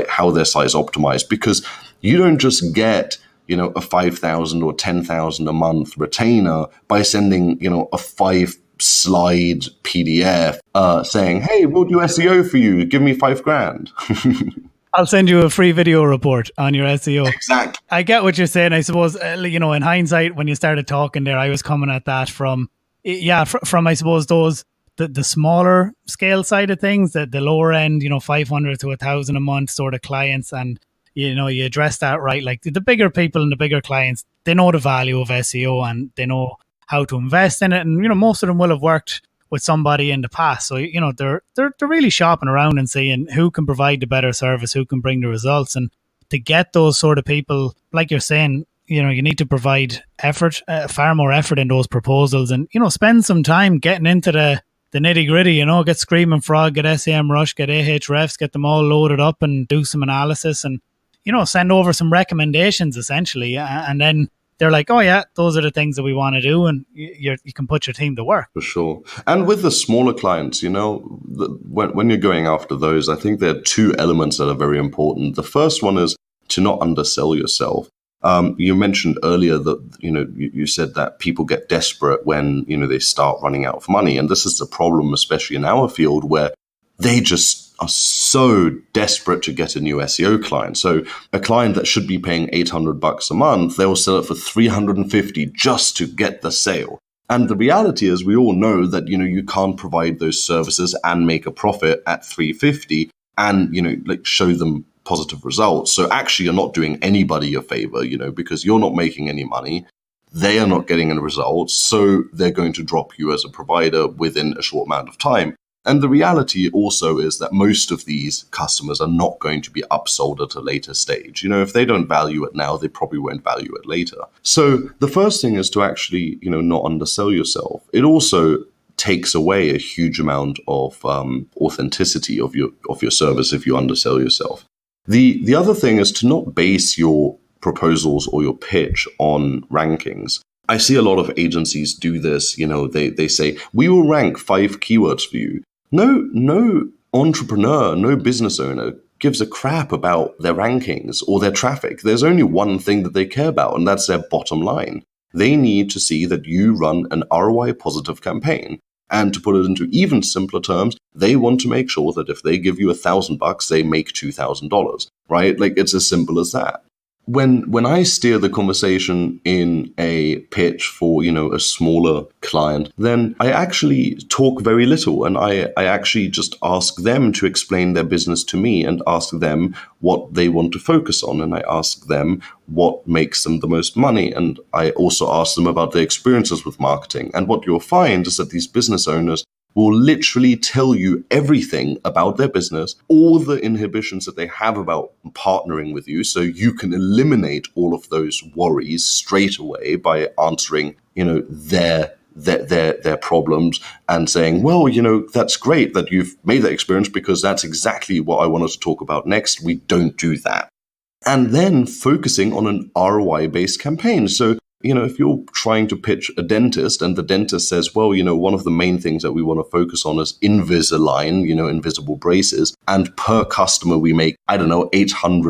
how their site is optimized. Because you don't just get, a $5,000 or $10,000 a month retainer by sending, a 5-slide PDF saying, hey, we'll do SEO for you. Give me $5,000. I'll send you a free video report on your SEO. Exactly. I get what you're saying. I suppose, in hindsight, when you started talking there, I was coming at that from I suppose, those, the smaller scale side of things, the lower end, 500 to 1,000 a month sort of clients. And, you address that right. Like the bigger people and the bigger clients, they know the value of SEO and they know how to invest in it. And, most of them will have worked with somebody in the past. So, they're really shopping around and seeing who can provide the better service, who can bring the results. And to get those sort of people, like you're saying, you need to provide effort, far more effort in those proposals, and, spend some time getting into the nitty gritty, get Screaming Frog, get SEMrush, get Ahrefs, get them all loaded up and do some analysis and, send over some recommendations essentially. And then they're like, oh yeah, those are the things that we want to do, and you can put your team to work. For sure. And with the smaller clients, when you're going after those, I think there are two elements that are very important. The first one is to not undersell yourself. You mentioned earlier that, you said that people get desperate when, they start running out of money. And this is the problem, especially in our field, where they just are so desperate to get a new SEO client. So a client that should be paying $800 a month, they will sell it for $350 just to get the sale. And the reality is, we all know that, you can't provide those services and make a profit at $350 and, show them positive results. So actually, you're not doing anybody a favor, because you're not making any money. They are not getting any results. So they're going to drop you as a provider within a short amount of time. And the reality also is that most of these customers are not going to be upsold at a later stage. If they don't value it now, they probably won't value it later. So the first thing is to actually, not undersell yourself. It also takes away a huge amount of authenticity of your service if you undersell yourself. The other thing is to not base your proposals or your pitch on rankings. I see a lot of agencies do this. They say, we will rank 5 keywords for you. No entrepreneur, no business owner gives a crap about their rankings or their traffic. There's only one thing that they care about, and that's their bottom line. They need to see that you run an ROI positive campaign. And to put it into even simpler terms, they want to make sure that if they give you $1,000, they make $2,000, right? It's as simple as that. When I steer the conversation in a pitch for, a smaller client, then I actually talk very little, and I actually just ask them to explain their business to me and ask them what they want to focus on. And I ask them what makes them the most money. And I also ask them about their experiences with marketing. And what you'll find is that these business owners will literally tell you everything about their business, all the inhibitions that they have about partnering with you, so you can eliminate all of those worries straight away by answering, their problems and saying, well, that's great that you've made that experience because that's exactly what I wanted to talk about next. We don't do that. And then focusing on an ROI-based campaign. So, if you're trying to pitch a dentist and the dentist says, well, one of the main things that we want to focus on is Invisalign, invisible braces, and per customer we make, I don't know, £800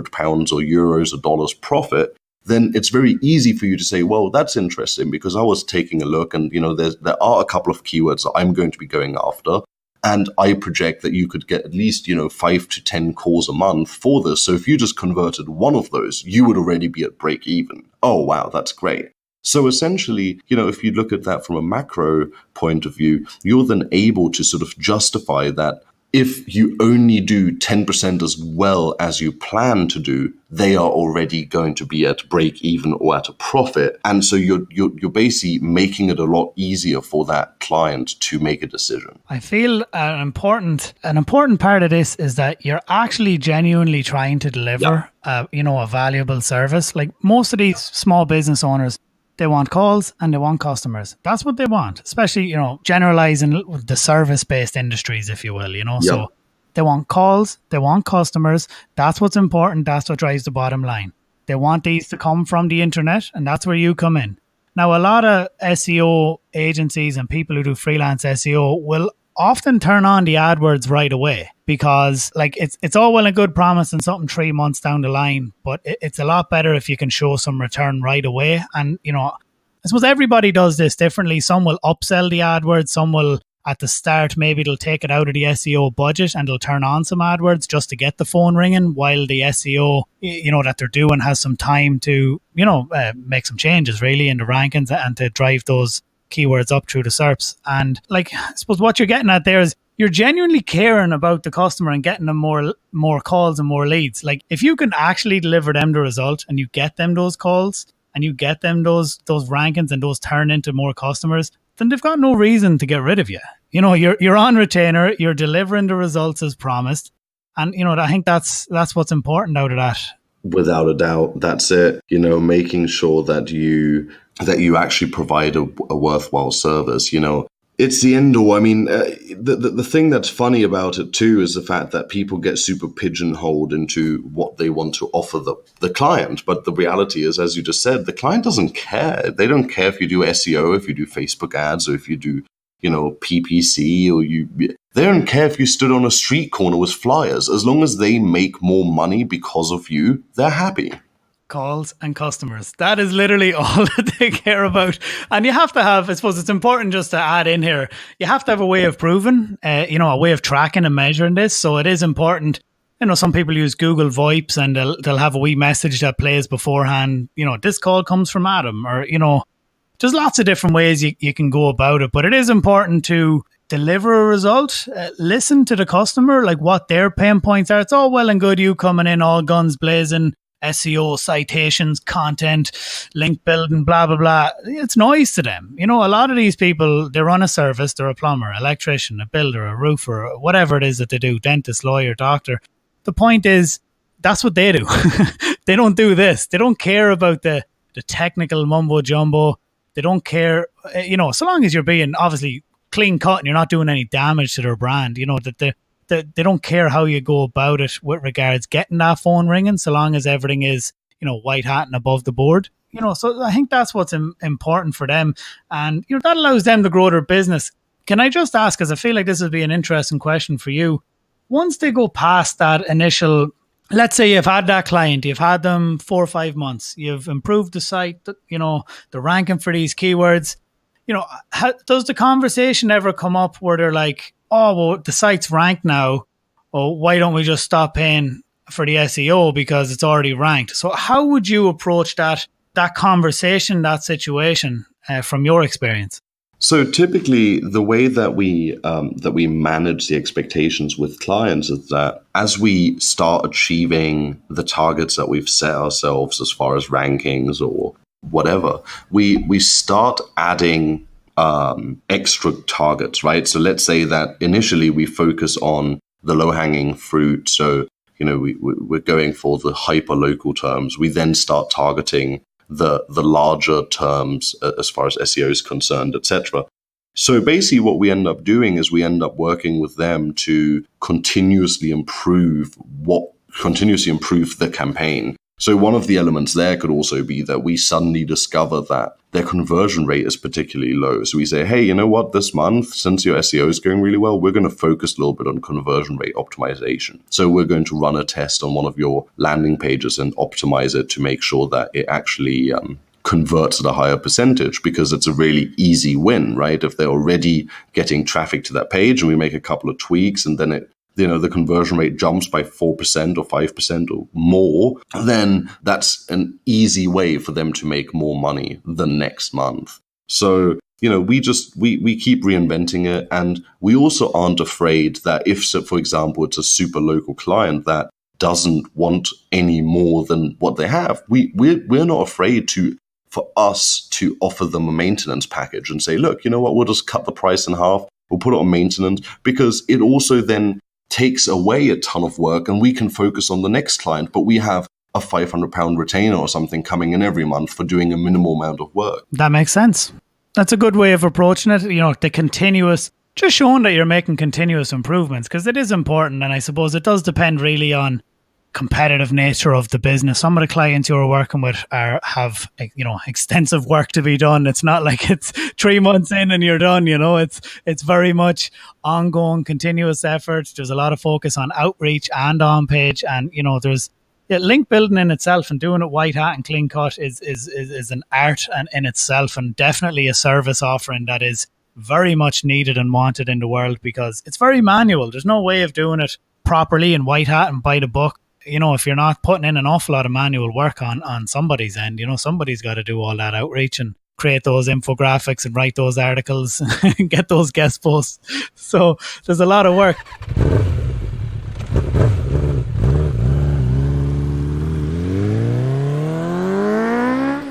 or euros or dollars profit, then it's very easy for you to say, well, that's interesting because I was taking a look and, there are a couple of keywords that I'm going to be going after. And I project that you could get at least, 5 to 10 calls a month for this. So if you just converted one of those, you would already be at break even. Oh, wow, that's great. So essentially, if you look at that from a macro point of view, you're then able to sort of justify that if you only do 10% as well as you plan to do, they are already going to be at break even or at a profit. And so you're basically making it a lot easier for that client to make a decision. I feel an important part of this is that you're actually genuinely trying to deliver a valuable service. Like most of these small business owners, they want calls and they want customers. That's what they want, especially, generalizing the service-based industries, if you will, So they want calls, they want customers. That's what's important. That's what drives the bottom line. They want these to come from the internet, and that's where you come in. Now, a lot of SEO agencies and people who do freelance SEO will often turn on the AdWords right away because it's all well and good promising something 3 months down the line, but it's a lot better if you can show some return right away. And, I suppose everybody does this differently. Some will upsell the AdWords. Some will, at the start, maybe they'll take it out of the SEO budget and they'll turn on some AdWords just to get the phone ringing while the SEO, that they're doing has some time to, make some changes really in the rankings and to drive those keywords up through the SERPs. And I suppose what you're getting at there is you're genuinely caring about the customer and getting them more calls and more leads. Like if you can actually deliver them the result and you get them those calls and you get them those rankings and those turn into more customers, then they've got no reason to get rid of you. You're on retainer, you're delivering the results as promised. And, I think that's what's important out of that. Without a doubt, that's it. Making sure that you actually provide a worthwhile service. It's the end all. I mean, the thing that's funny about it too is the fact that people get super pigeonholed into what they want to offer the client. But the reality is, as you just said, the client doesn't care. They don't care if you do SEO, if you do Facebook ads, or if you do, PPC, or they don't care if you stood on a street corner with flyers. As long as they make more money because of you, they're happy. Calls and customers. That is literally all that they care about. And you have to have, I suppose it's important just to add in here, you have to have a way of proving, a way of tracking and measuring this. So it is important. Some people use Google VoIPs and they'll have a wee message that plays beforehand, this call comes from Adam, or, there's lots of different ways you can go about it. But it is important to deliver a result, listen to the customer, like what their pain points are. It's all well and good you coming in all guns blazing, SEO, citations, content, link building, blah, blah, blah. It's noise to them. A lot of these people, they run a service, they're a plumber, electrician, a builder, a roofer, whatever it is that they do, dentist, lawyer, doctor. The point is, that's what they do. They don't do this. They don't care about the technical mumbo jumbo. They don't care, so long as you're being obviously clean cut and you're not doing any damage to their brand, that they don't care how you go about it with regards getting that phone ringing, so long as everything is, white hat and above the board. So I think that's what's important for them. And, that allows them to grow their business. Can I just ask, because I feel like this would be an interesting question for you. Once they go past that initial, let's say you've had that client, you've had them 4 or 5 months, you've improved the site, the ranking for these keywords, does the conversation ever come up where they're like, oh, well, the site's ranked now, oh, why don't we just stop paying for the SEO because it's already ranked? So how would you approach that conversation, that situation from your experience? So typically, the way that we manage the expectations with clients is that as we start achieving the targets that we've set ourselves as far as rankings or whatever, we start adding extra targets, right? So let's say that initially we focus on the low-hanging fruit. So, we're going for the hyper-local terms. We then start targeting the larger terms as far as SEO is concerned, etc. So basically what we end up doing is we end up working with them to continuously improve the campaign. So one of the elements there could also be that we suddenly discover that their conversion rate is particularly low. So we say, hey, you know what, this month, since your SEO is going really well, we're going to focus a little bit on conversion rate optimization. So we're going to run a test on one of your landing pages and optimize it to make sure that it actually converts at a higher percentage, because it's a really easy win, right? If they're already getting traffic to that page and we make a couple of tweaks and then the conversion rate jumps by 4% or 5% or more, then that's an easy way for them to make more money the next month. So, we keep reinventing it. And we also aren't afraid that if, so for example, it's a super local client that doesn't want any more than what they have, we're not afraid for us to offer them a maintenance package and say, look, you know what, we'll just cut the price in half. We'll put it on maintenance, because it also then takes away a ton of work and we can focus on the next client, but we have a £500 retainer or something coming in every month for doing a minimal amount of work. That makes sense. That's a good way of approaching it. The continuous, just showing that you're making continuous improvements, because it is important. And I suppose it does depend really on competitive nature of the business. Some of the clients you're working with have extensive work to be done. It's not like it's 3 months in and you're done. It's very much ongoing, continuous effort. There's a lot of focus on outreach and on page, and there's link building in itself, and doing it white hat and clean cut is an art in itself, and definitely a service offering that is very much needed and wanted in the world, because it's very manual. There's no way of doing it properly in white hat and by the book. If you're not putting in an awful lot of manual work on somebody's end, somebody's got to do all that outreach and create those infographics and write those articles and get those guest posts. So there's a lot of work.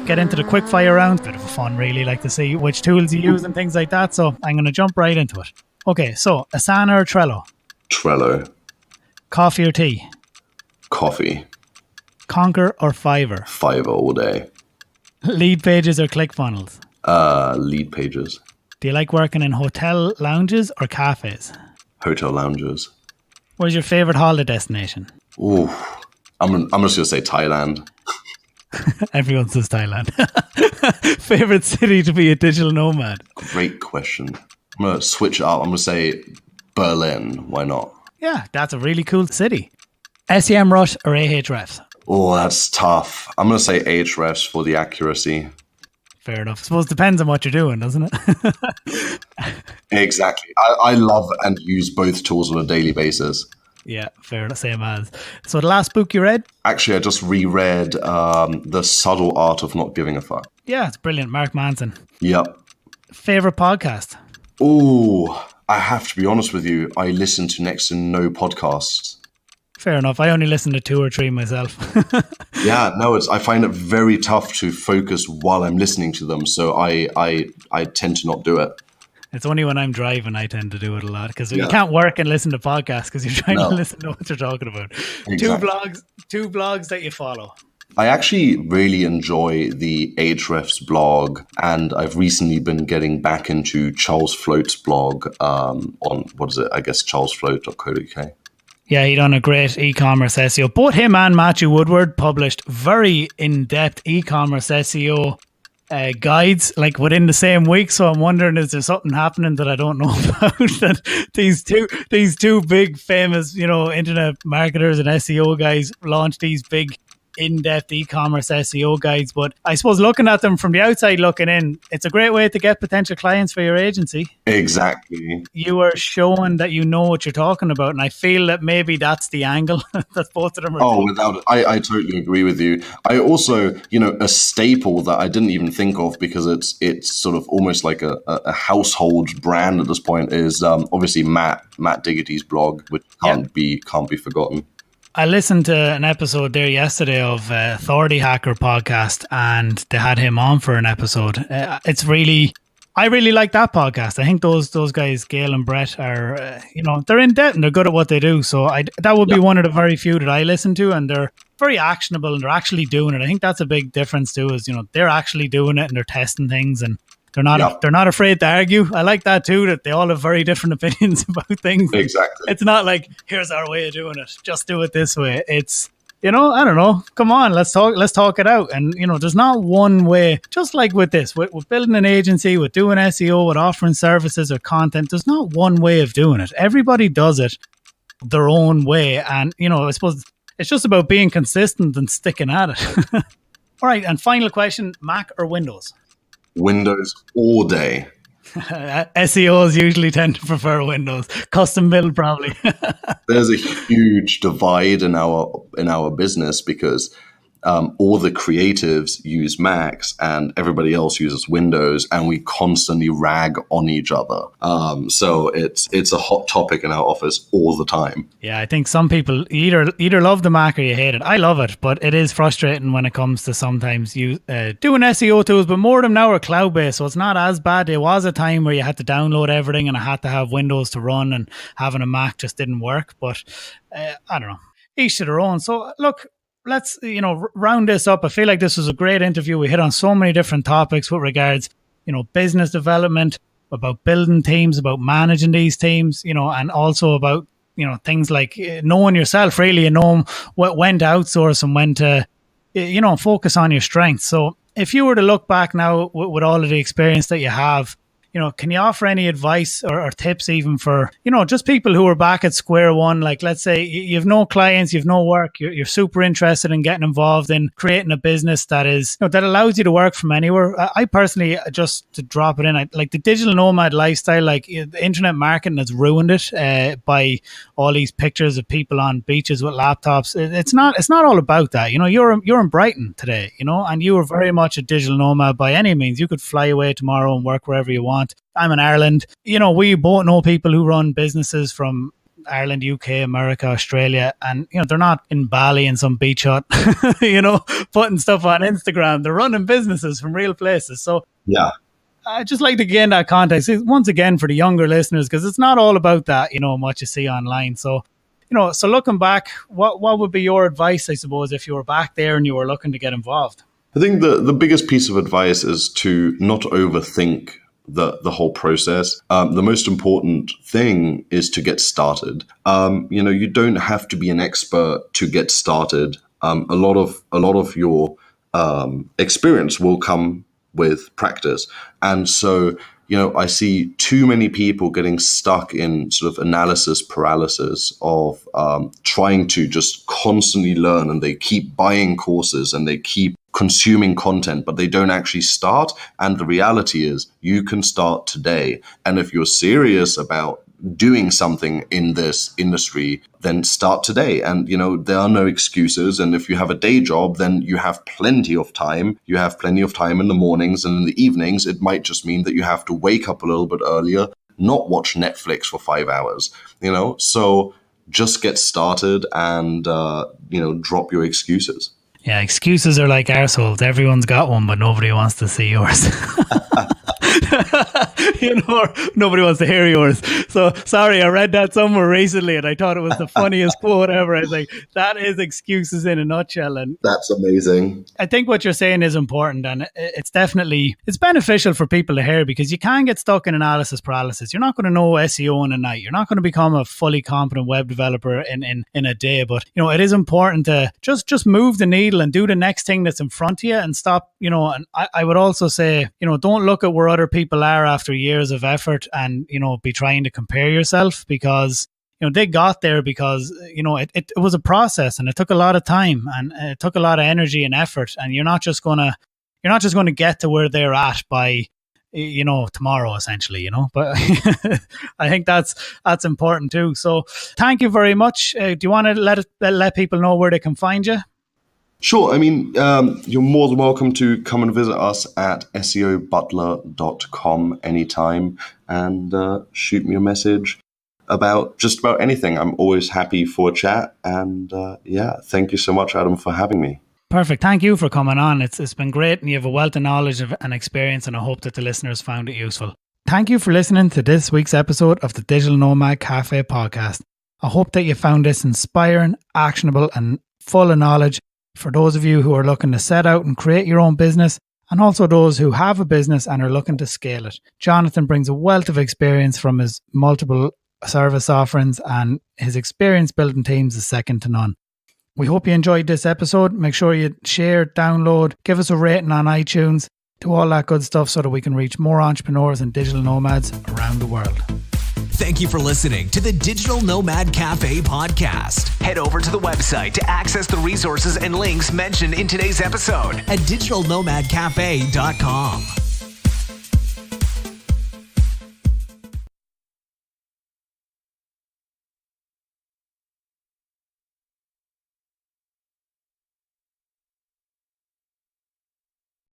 Get into the quick fire round. Bit of a fun, really, like to see which tools you use and things like that. So I'm going to jump right into it. Okay, so Asana or Trello? Trello. Coffee or tea? Coffee. Conquer or Fiverr? Fiverr all day. Lead pages or ClickFunnels? Lead pages. Do you like working in hotel lounges or cafes? Hotel lounges. Where's your favorite holiday destination? Ooh, I'm just going to say Thailand. Everyone says Thailand. Favorite city to be a digital nomad? Great question. I'm going to switch it up. I'm going to say Berlin. Why not? Yeah, that's a really cool city. SEMrush or Ahrefs? Oh, that's tough. I'm going to say Ahrefs for the accuracy. Fair enough. I suppose it depends on what you're doing, doesn't it? Exactly. I love and use both tools on a daily basis. Yeah, fair enough. Same as. So the last book you read? Actually, I just reread The Subtle Art of Not Giving a Fuck. Yeah, it's brilliant. Mark Manson. Yep. Favorite podcast? Oh, I have to be honest with you. I listen to next to no podcasts. Fair enough. I only listen to 2 or 3 myself. Yeah, no, I find it very tough to focus while I'm listening to them. So I tend to not do it. It's only when I'm driving I tend to do it a lot, because you can't work and listen to podcasts because you're trying to listen to what they're talking about. Exactly. Two blogs that you follow. I actually really enjoy the Ahrefs blog, and I've recently been getting back into Charles Float's blog on, charlesfloat.co.uk. Yeah, he done a great e-commerce SEO. Both him and Matthew Woodward published very in-depth e-commerce SEO guides, like within the same week. So I'm wondering, is there something happening that I don't know about? That these two big famous, internet marketers and SEO guys launched these big in-depth e-commerce SEO guides. But I suppose looking at them from the outside looking in, it's a great way to get potential clients for your agency. Exactly. You are showing that you know what you're talking about, and I feel that maybe that's the angle that both of them are taking. Without it. I totally agree with you. I also, a staple that I didn't even think of, because it's sort of almost like a household brand at this point, is obviously Matt Diggity's blog, which can't be forgotten. I listened to an episode there yesterday of Authority Hacker podcast, and they had him on for an episode. It's really, I really like that podcast. I think those guys, Gail and Brett, are they're in depth and they're good at what they do. So that would be one of the very few that I listen to, and they're very actionable and they're actually doing it. I think that's a big difference too. Is they're actually doing it and they're testing things and they're not afraid to argue. I like that too. That they all have very different opinions about things. Exactly. It's not like here's our way of doing it. Just do it this way. It's I don't know. Come on, let's talk it out. And, there's not one way, just like with this, with building an agency, with doing SEO, with offering services or content, there's not one way of doing it. Everybody does it their own way. And, I suppose it's just about being consistent and sticking at it. All right. And final question, Mac or Windows? Windows all day. SEOs usually tend to prefer Windows. Custom build, probably. There's a huge divide in our business because all the creatives use Macs and everybody else uses Windows, and we constantly rag on each other. So it's a hot topic in our office all the time. Yeah, I think some people either love the Mac or you hate it. I love it, but it is frustrating when it comes to sometimes you doing SEO tools, but more of them now are cloud-based, so it's not as bad. There was a time where you had to download everything and I had to have Windows to run, and having a Mac just didn't work. But I don't know. Each to their own. So look, let's, round this up. I feel like this was a great interview. We hit on so many different topics with regards, business development, about building teams, about managing these teams, and also about, things like knowing yourself really, and knowing when to outsource and when to, focus on your strengths. So if you were to look back now with all of the experience that you have, can you offer any advice or tips even for, just people who are back at square one? Like, let's say you've no clients, you've no work, you're super interested in getting involved in creating a business that is, that allows you to work from anywhere. I personally, just to drop it in, like the digital nomad lifestyle, like the internet marketing has ruined it by all these pictures of people on beaches with laptops. It's not all about that. You're in Brighton today, and you are very much a digital nomad by any means. You could fly away tomorrow and work wherever you want. I'm in Ireland. We both know people who run businesses from Ireland, UK, America, Australia, and they're not in Bali in some beach hut, putting stuff on Instagram. They're running businesses from real places. So yeah, I just like to gain that context once again for the younger listeners, because it's not all about that, and what you see online. So so looking back, what would be your advice, I suppose, if you were back there and you were looking to get involved? I think the biggest piece of advice is to not overthink the whole process. The most important thing is to get started. You don't have to be an expert to get started. A lot of your experience will come with practice. And so, I see too many people getting stuck in sort of analysis paralysis of trying to just constantly learn, and they keep buying courses and they keep consuming content, but they don't actually start. And the reality is you can start today. And if you're serious about doing something in this industry, then start today. And, there are no excuses. And if you have a day job, then you have plenty of time. You have plenty of time in the mornings, and in the evenings, it might just mean that you have to wake up a little bit earlier, not watch Netflix for 5 hours, so just get started and, drop your excuses. Yeah, excuses are like arseholes. Everyone's got one, but nobody wants to see yours. Nobody wants to hear yours. So sorry, I read that somewhere recently and I thought it was the funniest quote ever. I was like, that is excuses in a nutshell. And that's amazing. I think what you're saying is important, and it's beneficial for people to hear, because you can get stuck in analysis paralysis. You're not going to know SEO in a night. You're not going to become a fully competent web developer in a day. But it is important to just move the needle and do the next thing that's in front of you, and stop. And I would also say, don't look at where other people are after years of effort and be trying to compare yourself, because they got there because it was a process, and it took a lot of time, and it took a lot of energy and effort, and you're not just going to get to where they're at by tomorrow, essentially, but I think that's important too. So thank you very much. Do you want to let people know where they can find you? Sure. I mean, you're more than welcome to come and visit us at seobutler.com anytime, and shoot me a message about just about anything. I'm always happy for a chat. And thank you so much, Adam, for having me. Perfect. Thank you for coming on. It's been great, and you have a wealth of knowledge and experience, and I hope that the listeners found it useful. Thank you for listening to this week's episode of the Digital Nomad Cafe podcast. I hope that you found this inspiring, actionable, and full of knowledge for those of you who are looking to set out and create your own business, and also those who have a business and are looking to scale it. Jonathan brings a wealth of experience from his multiple service offerings, and his experience building teams is second to none. We hope you enjoyed this episode. Make sure you share, download, give us a rating on iTunes, do all that good stuff so that we can reach more entrepreneurs and digital nomads around the world. Thank you for listening to the Digital Nomad Cafe podcast. Head over to the website to access the resources and links mentioned in today's episode at digitalnomadcafe.com.